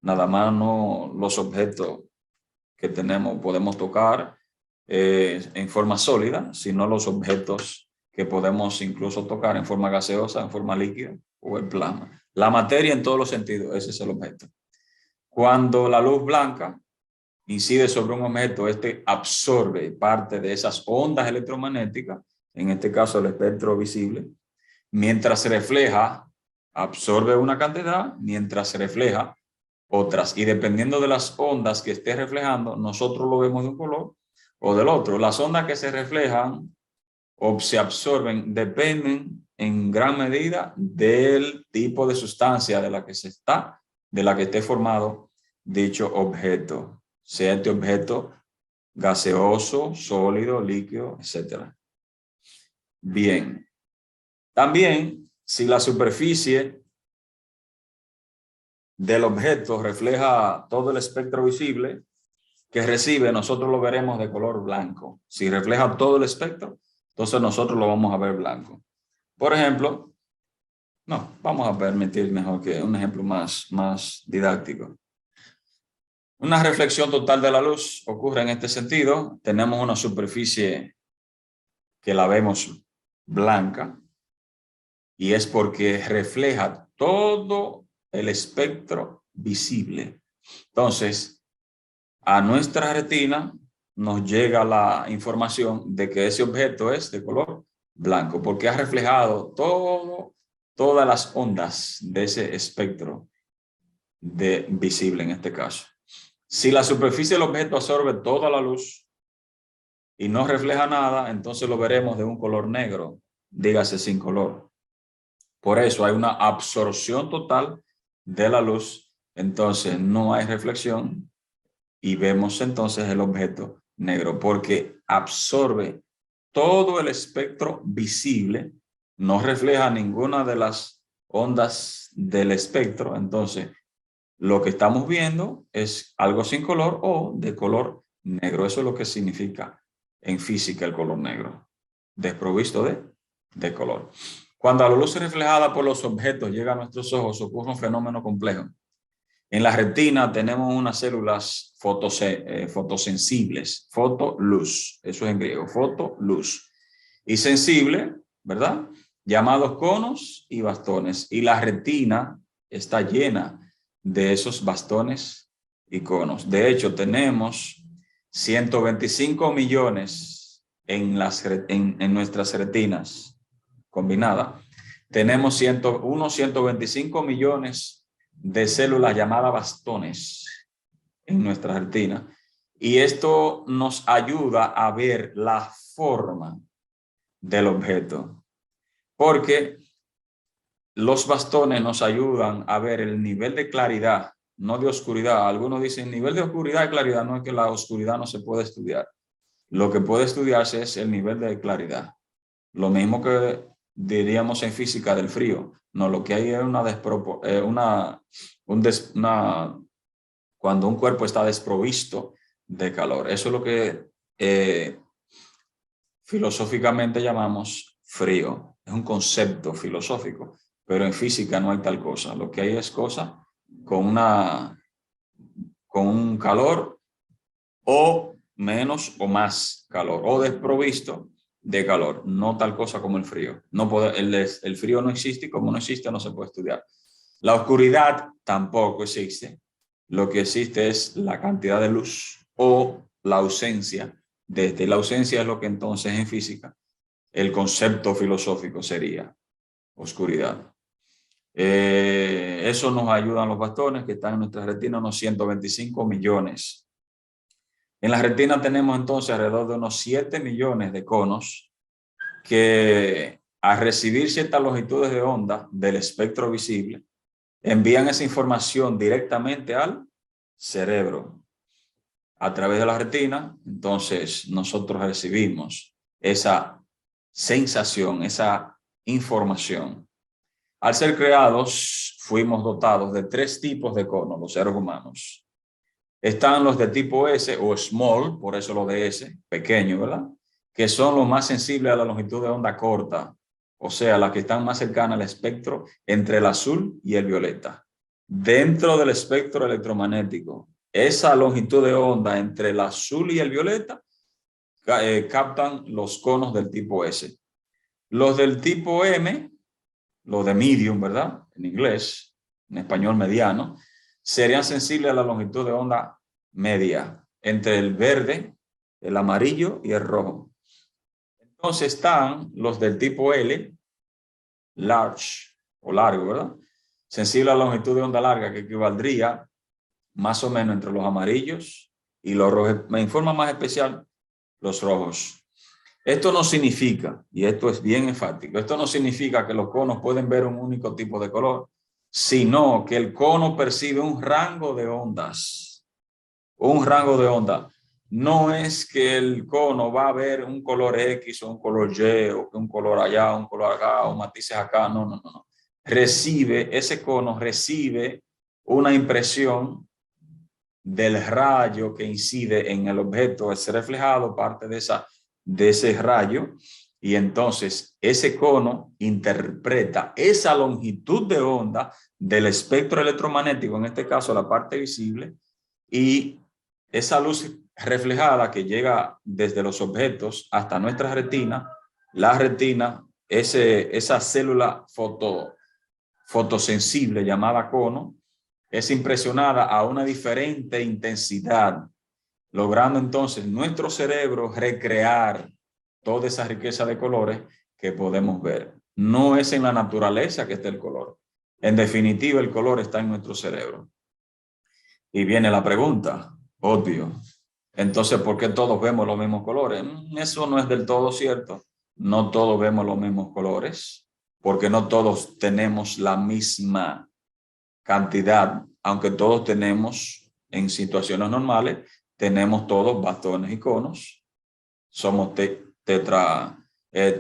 Nada más no los objetos que podemos tocar en forma sólida, sino los objetos que podemos incluso tocar en forma gaseosa, en forma líquida o en plasma. La materia en todos los sentidos, ese es el objeto. Cuando la luz blanca incide sobre un objeto, este absorbe parte de esas ondas electromagnéticas, en este caso el espectro visible, mientras se refleja, absorbe una cantidad, mientras se refleja otras. Y dependiendo de las ondas que esté reflejando, nosotros lo vemos de un color o del otro. Las ondas que se reflejan o se absorben dependen en gran medida del tipo de sustancia de la que esté formado dicho objeto, sea este objeto gaseoso, sólido, líquido, etc. Bien. También, si la superficie del objeto refleja todo el espectro visible que recibe, nosotros lo veremos de color blanco. Si refleja todo el espectro, entonces nosotros lo vamos a ver blanco. Por ejemplo, vamos a permitir mejor que un ejemplo más didáctico. Una reflexión total de la luz ocurre en este sentido. Tenemos una superficie que la vemos blanca y es porque refleja todo el espectro visible. Entonces, a nuestra retina nos llega la información de que ese objeto es de color blanco porque ha reflejado todas las ondas de ese espectro visible en este caso. Si la superficie del objeto absorbe toda la luz y no refleja nada, entonces lo veremos de un color negro, dígase sin color. Por eso hay una absorción total de la luz, entonces no hay reflexión y vemos entonces el objeto negro porque absorbe todo el espectro visible, no refleja ninguna de las ondas del espectro, entonces lo que estamos viendo es algo sin color o de color negro. Eso es lo que significa en física el color negro, desprovisto de color. Cuando la luz reflejada por los objetos llega a nuestros ojos, ocurre un fenómeno complejo. En la retina tenemos unas células fotosensibles, fotoluz, eso es en griego, fotoluz, y sensible, ¿verdad? Llamados conos y bastones. Y la retina está llena de esos bastones y conos. De hecho, tenemos 125 millones en nuestras retinas combinadas. Tenemos 125 millones de células llamadas bastones en nuestra retina. Y esto nos ayuda a ver la forma del objeto. Porque los bastones nos ayudan a ver el nivel de claridad, no de oscuridad. Algunos dicen nivel de oscuridad y claridad. No es que la oscuridad no se puede estudiar. Lo que puede estudiarse es el nivel de claridad. Lo mismo que diríamos en física del frío. No, lo que hay es cuando un cuerpo está desprovisto de calor. Eso es lo que filosóficamente llamamos frío. Es un concepto filosófico. Pero en física no hay tal cosa. Lo que hay es cosa con un calor o menos o más calor, o desprovisto de calor, no tal cosa como el frío. No puede, el frío no existe y como no existe no se puede estudiar. La oscuridad tampoco existe. Lo que existe es la cantidad de luz o la ausencia de este. La ausencia es lo que entonces en física el concepto filosófico sería oscuridad. Eso nos ayudan los bastones que están en nuestra retina, unos 125 millones. En la retina tenemos entonces alrededor de unos 7 millones de conos que al recibir ciertas longitudes de onda del espectro visible, envían esa información directamente al cerebro. A través de la retina, entonces nosotros recibimos esa sensación, esa información. Al ser creados, fuimos dotados de 3 tipos de conos, los seres humanos. Están los de tipo S o small, por eso lo de S, pequeño, ¿verdad? Que son los más sensibles a la longitud de onda corta, o sea, las que están más cercanas al espectro entre el azul y el violeta. Dentro del espectro electromagnético, esa longitud de onda entre el azul y el violeta captan los conos del tipo S. Los del tipo M, los de medium, ¿verdad? En inglés, en español mediano, serían sensibles a la longitud de onda media, entre el verde, el amarillo y el rojo. Entonces están los del tipo L, large o largo, ¿verdad? Sensible a la longitud de onda larga, que equivaldría más o menos entre los amarillos y los rojos. Me informa más especial los rojos. Esto no significa, y esto es bien enfático, esto no significa que los conos pueden ver un único tipo de color, sino que el cono percibe un rango de ondas. Un rango de onda. No es que el cono va a ver un color X o un color Y o un color allá, un color acá o matices acá. No, no, no, no. Ese cono recibe una impresión del rayo que incide en el objeto, es reflejado parte de ese rayo, y entonces ese cono interpreta esa longitud de onda del espectro electromagnético, en este caso la parte visible, y esa luz reflejada que llega desde los objetos hasta nuestra retina, la retina, esa célula fotosensible llamada cono, es impresionada a una diferente intensidad, logrando entonces nuestro cerebro recrear toda esa riqueza de colores que podemos ver. No es en la naturaleza que está el color. En definitiva, el color está en nuestro cerebro. Y viene la pregunta, obvio. Entonces, ¿por qué todos vemos los mismos colores? Eso no es del todo cierto. No todos vemos los mismos colores, porque no todos tenemos la misma cantidad, aunque todos tenemos, en situaciones normales, tenemos todos bastones y conos. Somos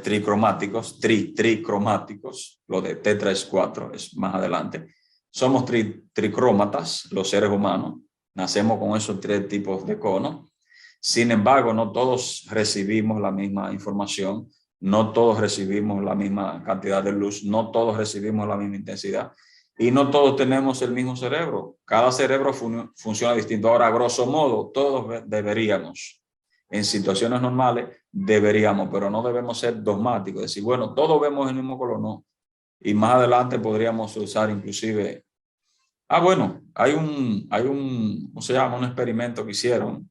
tricromáticos, tricromáticos, lo de tetra es 4, es más adelante. Somos tricrómatas, los seres humanos, nacemos con esos 3 tipos de conos. Sin embargo, no todos recibimos la misma información, no todos recibimos la misma cantidad de luz, no todos recibimos la misma intensidad y no todos tenemos el mismo cerebro. Cada cerebro funciona distinto. Ahora, a grosso modo, todos deberíamos, en situaciones normales, deberíamos, pero no debemos ser dogmáticos, decir, bueno, todos vemos el mismo color, no. Y más adelante podríamos usar inclusive, bueno, hay un, ¿cómo se llama? Un experimento que hicieron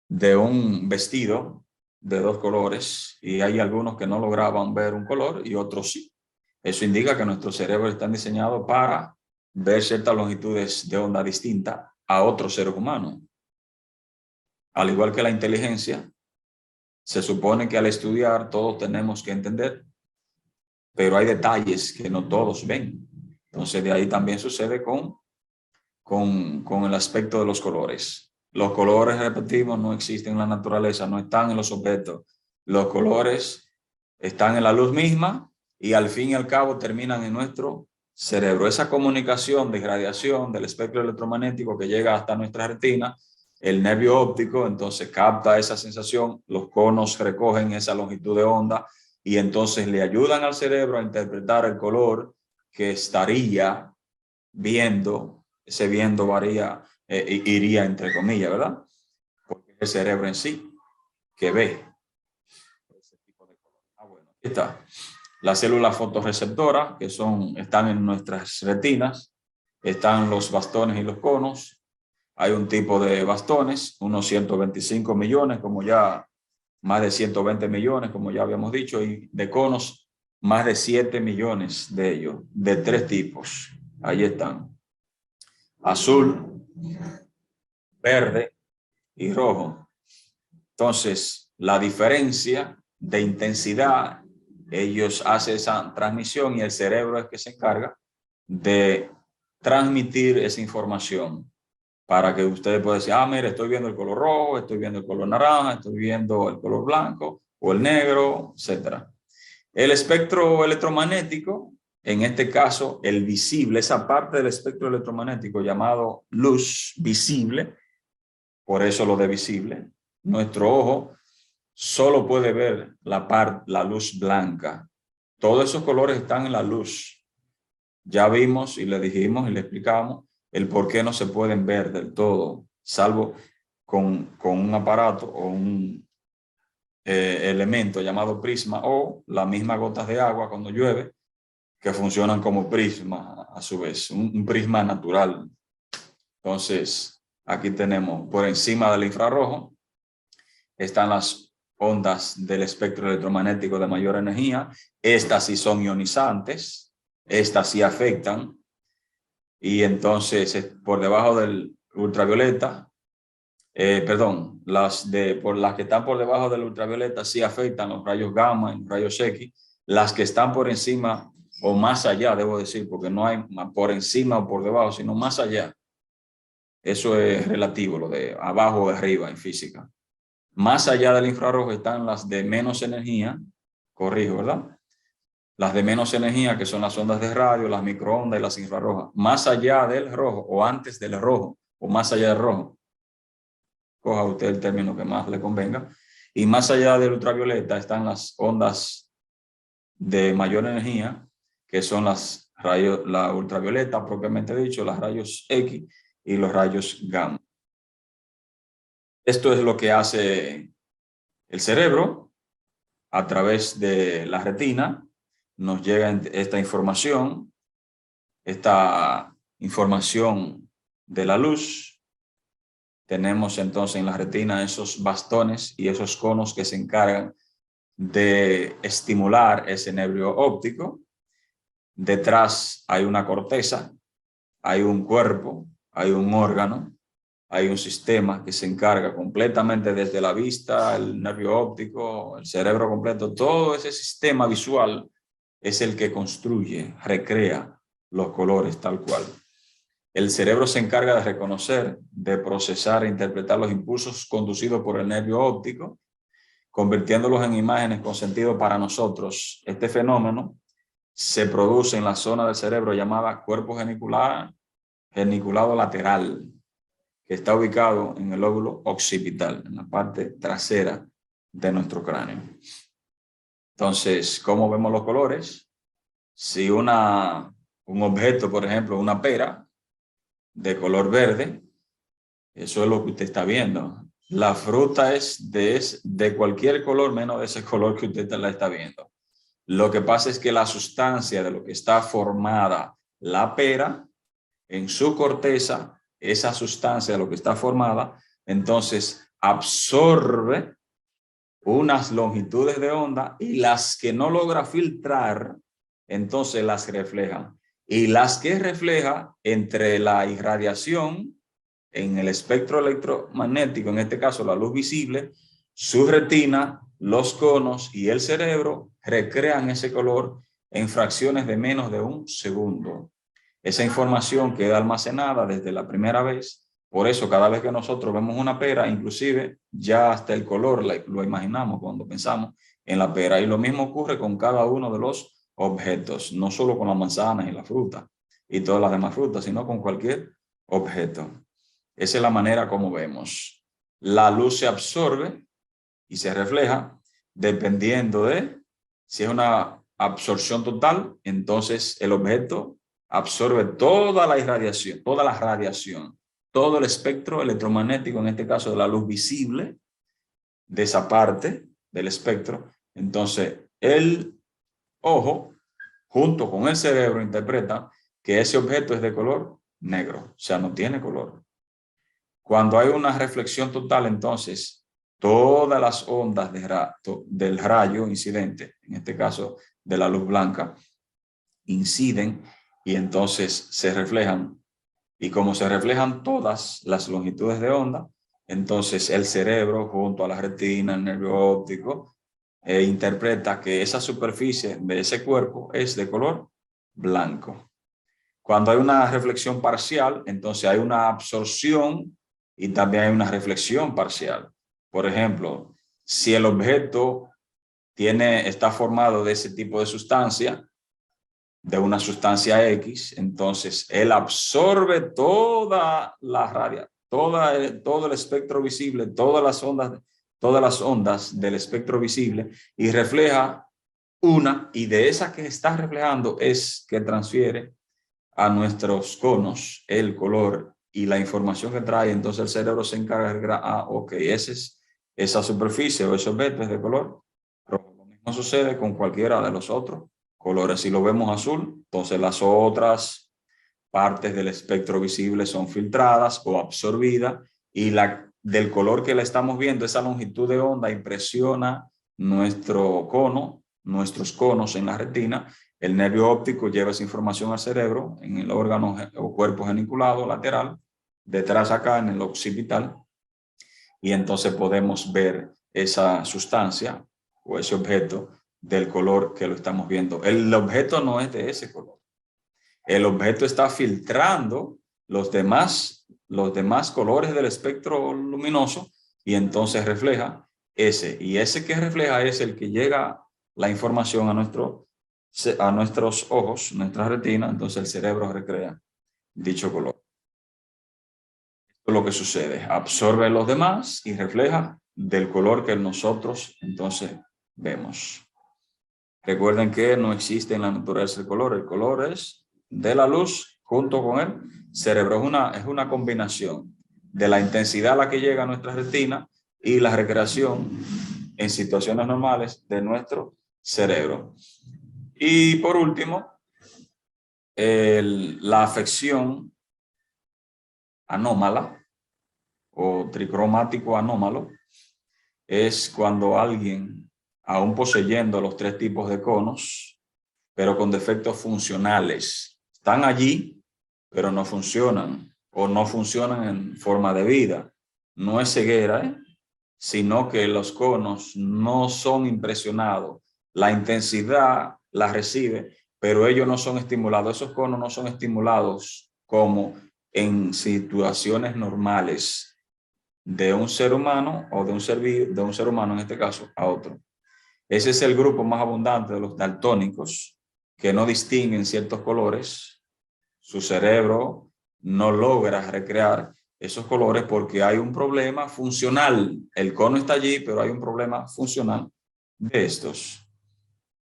de un vestido de 2 colores y hay algunos que no lograban ver un color y otros sí. Eso indica que nuestros cerebros están diseñados para ver ciertas longitudes de onda distintas a otros seres humanos. Al igual que la inteligencia, se supone que al estudiar todos tenemos que entender, pero hay detalles que no todos ven. Entonces de ahí también sucede con el aspecto de los colores. Los colores, repetimos, no existen en la naturaleza, no están en los objetos. Los colores están en la luz misma y al fin y al cabo terminan en nuestro cerebro. Esa comunicación de irradiación del espectro electromagnético que llega hasta nuestra retina, el nervio óptico entonces capta esa sensación, los conos recogen esa longitud de onda y entonces le ayudan al cerebro a interpretar el color que estaría viendo. Ese viendo iría entre comillas, ¿verdad? el cerebro en sí, que ve ese tipo de color. Bueno, aquí está. Las células fotorreceptoras, que están en nuestras retinas, están los bastones y los conos. Hay un tipo de bastones, unos 125 millones, como ya más de 120 millones, como ya habíamos dicho, y de conos, más de 7 millones de ellos, de 3 tipos. Ahí están. Azul, verde y rojo. Entonces, la diferencia de intensidad, ellos hacen esa transmisión y el cerebro es que se encarga de transmitir esa información para que ustedes puedan decir, mire, estoy viendo el color rojo, estoy viendo el color naranja, estoy viendo el color blanco o el negro, etc. El espectro electromagnético, en este caso, el visible, esa parte del espectro electromagnético llamado luz visible, por eso lo de visible, nuestro ojo solo puede ver la luz blanca. Todos esos colores están en la luz. Ya vimos y le dijimos y le explicamos el por qué no se pueden ver del todo, salvo con un aparato o un elemento llamado prisma o las mismas gotas de agua cuando llueve, que funcionan como prisma a su vez, un prisma natural. Entonces, aquí tenemos por encima del infrarrojo, están las ondas del espectro electromagnético de mayor energía. Estas sí son ionizantes, estas sí afectan. Y entonces, por debajo del ultravioleta, las que están por debajo del ultravioleta sí afectan los rayos gamma y los rayos X. Las que están por encima o más allá, debo decir, porque no hay por encima o por debajo, sino más allá. Eso es relativo, lo de abajo o arriba en física. Más allá del infrarrojo están las de menos energía, corrijo, ¿verdad? Las de menos energía, que son las ondas de radio, las microondas y las infrarrojas. Más allá del rojo o antes del rojo o más allá del rojo. Coja usted el término que más le convenga. Y más allá del ultravioleta están las ondas de mayor energía, que son la ultravioleta propiamente dicho, los rayos X y los rayos gamma. Esto es lo que hace el cerebro a través de la retina. Nos llega esta información de la luz. Tenemos entonces en la retina esos bastones y esos conos que se encargan de estimular ese nervio óptico. Detrás hay una corteza, hay un cuerpo, hay un órgano, hay un sistema que se encarga completamente desde la vista, el nervio óptico, el cerebro completo, todo ese sistema visual es el que construye, recrea los colores tal cual. El cerebro se encarga de reconocer, de procesar e interpretar los impulsos conducidos por el nervio óptico, convirtiéndolos en imágenes con sentido para nosotros. Este fenómeno se produce en la zona del cerebro llamada cuerpo geniculado lateral, que está ubicado en el lóbulo occipital, en la parte trasera de nuestro cráneo. Entonces, ¿cómo vemos los colores? Si un objeto, por ejemplo, una pera de color verde, eso es lo que usted está viendo. La fruta es de cualquier color menos de ese color que usted la está viendo. Lo que pasa es que la sustancia de lo que está formada la pera, en su corteza, esa sustancia de lo que está formada, entonces absorbe unas longitudes de onda y las que no logra filtrar, entonces las refleja. Y las que refleja entre la irradiación en el espectro electromagnético, en este caso la luz visible, su retina, los conos y el cerebro recrean ese color en fracciones de menos de un segundo. Esa información queda almacenada desde la primera vez. Por eso cada vez que nosotros vemos una pera, inclusive ya hasta el color lo imaginamos cuando pensamos en la pera. Y lo mismo ocurre con cada uno de los objetos, no solo con las manzanas y la fruta y todas las demás frutas, sino con cualquier objeto. Esa es la manera como vemos. La luz se absorbe y se refleja dependiendo de si es una absorción total, entonces el objeto absorbe toda la irradiación, toda la radiación. todo el espectro electromagnético, en este caso de la luz visible, de esa parte del espectro. Entonces, el ojo, junto con el cerebro, interpreta que ese objeto es de color negro, o sea, no tiene color. Cuando hay una reflexión total, entonces, todas las ondas del rayo incidente, en este caso de la luz blanca, inciden y entonces se reflejan. Y como se reflejan todas las longitudes de onda, entonces el cerebro junto a la retina, el nervio óptico, interpreta que esa superficie de ese cuerpo es de color blanco. Cuando hay una reflexión parcial, entonces hay una absorción y también hay una reflexión parcial. Por ejemplo, si el objeto está formado de ese tipo de sustancia, de una sustancia X, entonces él absorbe toda la radiación, todo el espectro visible, todas las ondas del espectro visible y refleja una, y de esa que está reflejando es que transfiere a nuestros conos el color y la información que trae. Entonces el cerebro se encarga de ok, esa superficie o ese objeto es de color rojo. Lo mismo sucede con cualquiera de los otros colores. Si lo vemos azul, entonces las otras partes del espectro visible son filtradas o absorbidas y del color que le estamos viendo, esa longitud de onda impresiona nuestros conos en la retina. El nervio óptico lleva esa información al cerebro en el órgano o cuerpo geniculado lateral, detrás acá en el occipital, y entonces podemos ver esa sustancia o ese objeto del color que lo estamos viendo. El objeto no es de ese color. El objeto está filtrando los demás colores del espectro luminoso y entonces refleja ese. Y ese que refleja es el que llega la información a nuestros ojos, nuestra retina, entonces el cerebro recrea dicho color. Esto es lo que sucede. Absorbe los demás y refleja del color que nosotros entonces vemos. Recuerden que no existe en la naturaleza el color es de la luz junto con el cerebro. Es una combinación de la intensidad a la que llega a nuestra retina y la recreación en situaciones normales de nuestro cerebro. Y por último, la afección anómala o tricromático anómalo es cuando alguien, aún poseyendo los tres tipos de conos, pero con defectos funcionales, están allí, pero no funcionan o no funcionan en forma de vida. No es ceguera, sino que los conos no son impresionados. La intensidad la recibe, pero ellos no son estimulados. Esos conos no son estimulados como en situaciones normales de un ser humano o de un ser humano en este caso a otro. Ese es el grupo más abundante de los daltónicos que no distinguen ciertos colores. Su cerebro no logra recrear esos colores porque hay un problema funcional. El cono está allí, pero hay un problema funcional de estos.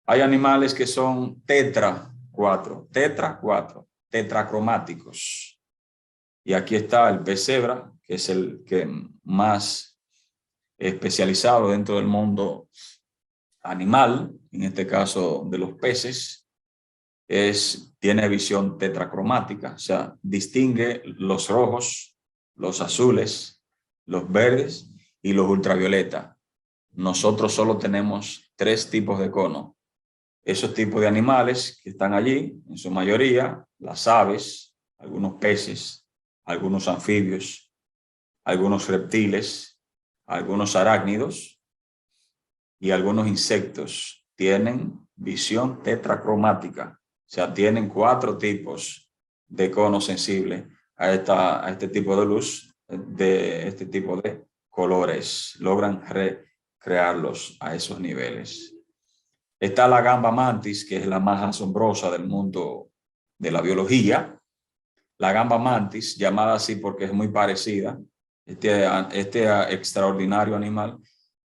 Hay animales que son tetracromáticos. Y aquí está el pez cebra, que es el que más especializado dentro del mundo animal, en este caso de los peces, tiene visión tetracromática, o sea, distingue los rojos, los azules, los verdes y los ultravioleta. Nosotros solo tenemos 3 tipos de cono. Esos tipos de animales que están allí, en su mayoría, las aves, algunos peces, algunos anfibios, algunos reptiles, algunos arácnidos y algunos insectos tienen visión tetracromática. O sea, tienen 4 tipos de cono sensible a este tipo de luz, de este tipo de colores. Logran recrearlos a esos niveles. Está la gamba mantis, que es la más asombrosa del mundo de la biología. La gamba mantis, llamada así porque es muy parecida, este extraordinario animal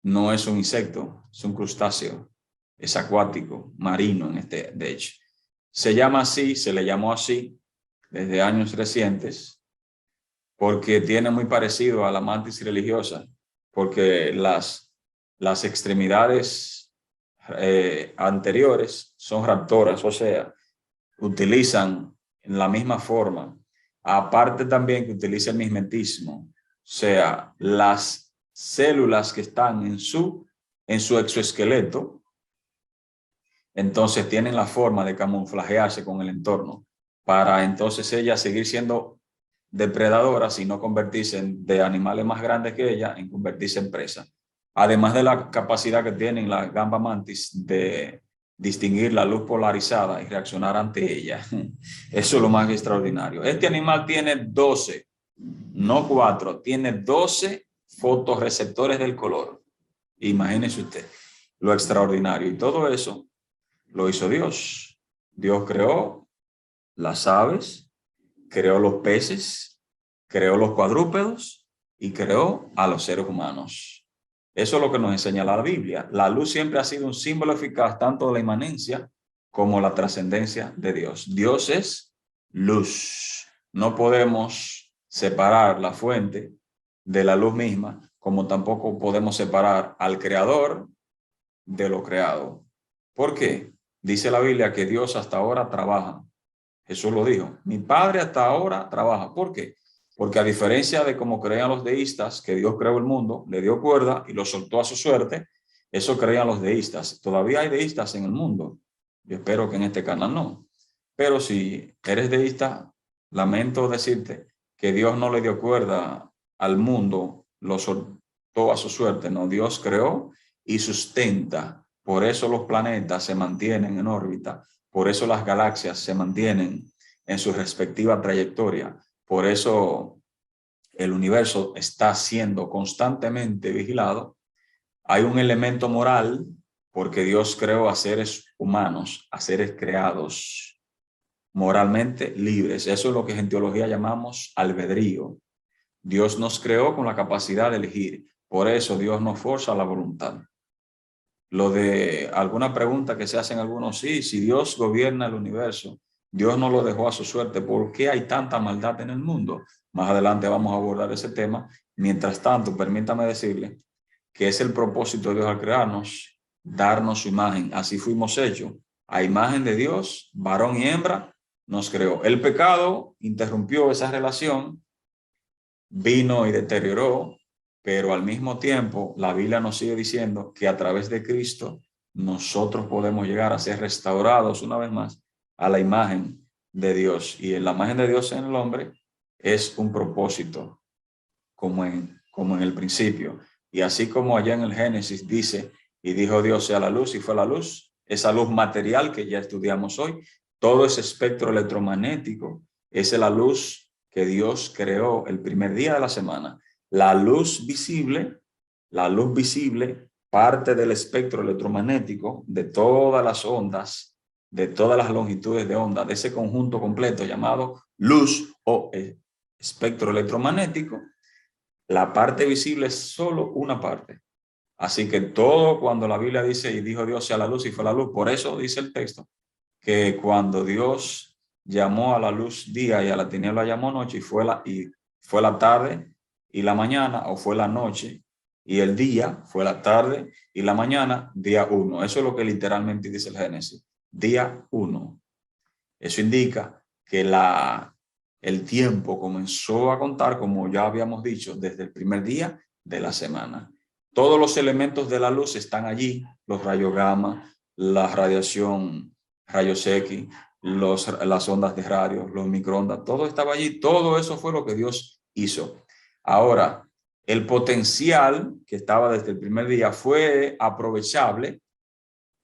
no es un insecto, es un crustáceo, es acuático, marino de hecho. Se le llamó así desde años recientes, porque tiene muy parecido a la mantis religiosa, porque las extremidades anteriores son raptoras, o sea, utilizan la misma forma. Aparte también que utiliza el mismetismo, o sea, las células que están en su exoesqueleto, entonces tienen la forma de camuflajearse con el entorno para entonces ella seguir siendo depredadora, sino convertirse de animales más grandes que ella, en convertirse en presa. Además de la capacidad que tienen las gamba mantis de distinguir la luz polarizada y reaccionar ante ella. Eso es lo más extraordinario. Este animal tiene 12, no 4, tiene 12 fotorreceptores del color. Imagínese usted lo extraordinario. Y todo eso lo hizo Dios. Dios creó las aves, creó los peces, creó los cuadrúpedos y creó a los seres humanos. Eso es lo que nos enseña la Biblia. La luz siempre ha sido un símbolo eficaz tanto de la inmanencia como la trascendencia de Dios. Dios es luz. No podemos separar la fuente de la luz misma, como tampoco podemos separar al creador de lo creado. ¿Por qué? Dice la Biblia que Dios hasta ahora trabaja. Jesús lo dijo. Mi Padre hasta ahora trabaja. ¿Por qué? Porque a diferencia de como creían los deístas, que Dios creó el mundo, le dio cuerda y lo soltó a su suerte, eso creían los deístas. Todavía hay deístas en el mundo. Yo espero que en este canal no. Pero si eres deísta, lamento decirte que Dios no le dio cuerda al mundo, lo soltó a su suerte. No, Dios creó y sustenta. Por eso los planetas se mantienen en órbita. Por eso las galaxias se mantienen en su respectiva trayectoria. Por eso el universo está siendo constantemente vigilado. Hay un elemento moral porque Dios creó a seres humanos, a seres creados moralmente libres. Eso es lo que en teología llamamos albedrío. Dios nos creó con la capacidad de elegir. Por eso Dios nos forza la voluntad. Lo de alguna pregunta que se hacen algunos, sí, si Dios gobierna el universo, Dios no lo dejó a su suerte. ¿Por qué hay tanta maldad en el mundo? Más adelante vamos a abordar ese tema. Mientras tanto, permítame decirle que es el propósito de Dios al crearnos, darnos su imagen. Así fuimos hechos. A imagen de Dios, varón y hembra, nos creó. El pecado interrumpió esa relación, vino y deterioró, pero al mismo tiempo la Biblia nos sigue diciendo que a través de Cristo nosotros podemos llegar a ser restaurados una vez más a la imagen de Dios. Y en la imagen de Dios en el hombre es un propósito, como en el principio. Y así como allá en el Génesis dice, y dijo Dios sea la luz, y fue la luz, esa luz material que ya estudiamos hoy, todo ese espectro electromagnético, esa es la luz que Dios creó el primer día de la semana. La luz visible, parte del espectro electromagnético de todas las ondas, de todas las longitudes de onda, de ese conjunto completo llamado luz o espectro electromagnético. La parte visible es solo una parte. Así que todo cuando la Biblia dice, y dijo Dios sea la luz y fue la luz, por eso dice el texto, que cuando Dios llamó a la luz día y a la tiniebla llamó noche, y fue la tarde y la mañana, o fue la noche y el día, fue la tarde y la mañana, día 1. Eso es lo que literalmente dice el Génesis, día 1. Eso indica que el tiempo comenzó a contar, como ya habíamos dicho, desde el primer día de la semana. Todos los elementos de la luz están allí, los rayos gamma, la radiación, rayos X, las ondas de radio, los microondas, todo estaba allí, todo eso fue lo que Dios hizo. Ahora, el potencial que estaba desde el primer día fue aprovechable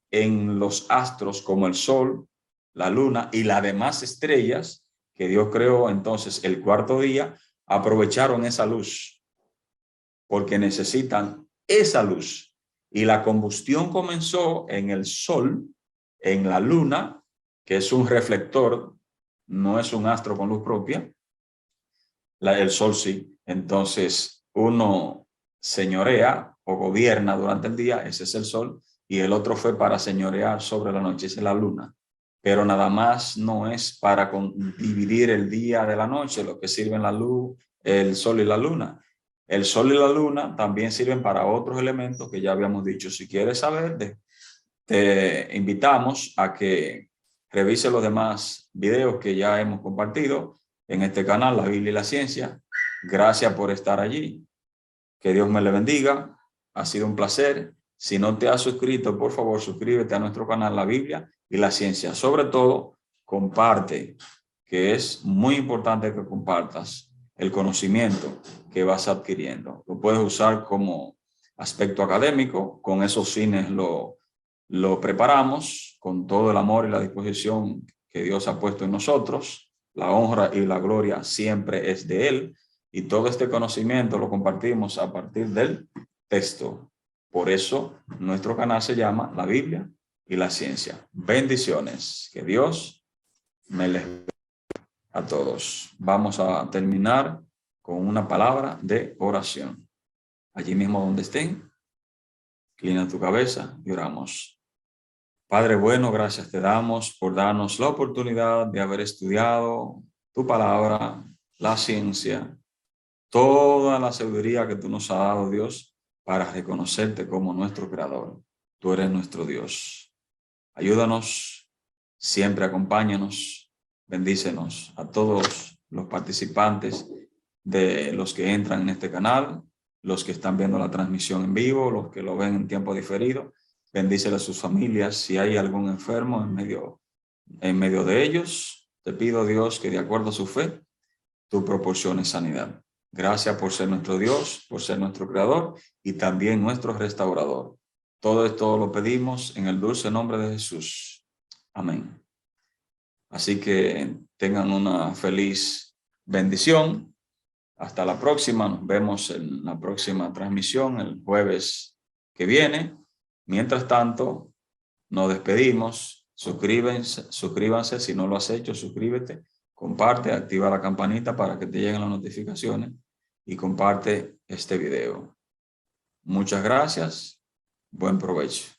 en los astros como el Sol, la Luna y las demás estrellas que Dios creó. Entonces, el cuarto día aprovecharon esa luz porque necesitan esa luz. Y la combustión comenzó en el Sol, en la Luna, que es un reflector, no es un astro con luz propia. El Sol sí. Entonces, uno señorea o gobierna durante el día, ese es el Sol, y el otro fue para señorear sobre la noche, esa es la Luna. Pero nada más no es para dividir el día de la noche, lo que sirve en la luz, el sol y la luna. El sol y la luna también sirven para otros elementos que ya habíamos dicho. Si quieres saber, te invitamos a que revise los demás videos que ya hemos compartido en este canal, La Biblia y la Ciencia. Gracias por estar allí. Que Dios me le bendiga. Ha sido un placer. Si no te has suscrito, por favor, suscríbete a nuestro canal La Biblia y la Ciencia. Sobre todo, comparte, que es muy importante que compartas el conocimiento que vas adquiriendo. Lo puedes usar como aspecto académico. Con esos fines lo preparamos con todo el amor y la disposición que Dios ha puesto en nosotros. La honra y la gloria siempre es de Él. Y todo este conocimiento lo compartimos a partir del texto. Por eso nuestro canal se llama La Biblia y la Ciencia. Bendiciones. Que Dios me les bendiga a todos. Vamos a terminar con una palabra de oración. Allí mismo donde estén, inclina tu cabeza y oramos. Padre bueno, gracias te damos por darnos la oportunidad de haber estudiado tu palabra, la ciencia, toda la sabiduría que tú nos has dado, Dios, para reconocerte como nuestro creador. Tú eres nuestro Dios. Ayúdanos, siempre acompáñanos, bendícenos a todos los participantes de los que entran en este canal, los que están viendo la transmisión en vivo, los que lo ven en tiempo diferido. Bendícele a sus familias. Si hay algún enfermo en medio de ellos, te pido, Dios, que de acuerdo a su fe, tú proporciones sanidad. Gracias por ser nuestro Dios, por ser nuestro creador y también nuestro restaurador. Todo esto lo pedimos en el dulce nombre de Jesús. Amén. Así que tengan una feliz bendición. Hasta la próxima. Nos vemos en la próxima transmisión el jueves que viene. Mientras tanto, nos despedimos. Suscríbanse si no lo has hecho, suscríbete. Comparte, activa la campanita para que te lleguen las notificaciones y comparte este video. Muchas gracias. Buen provecho.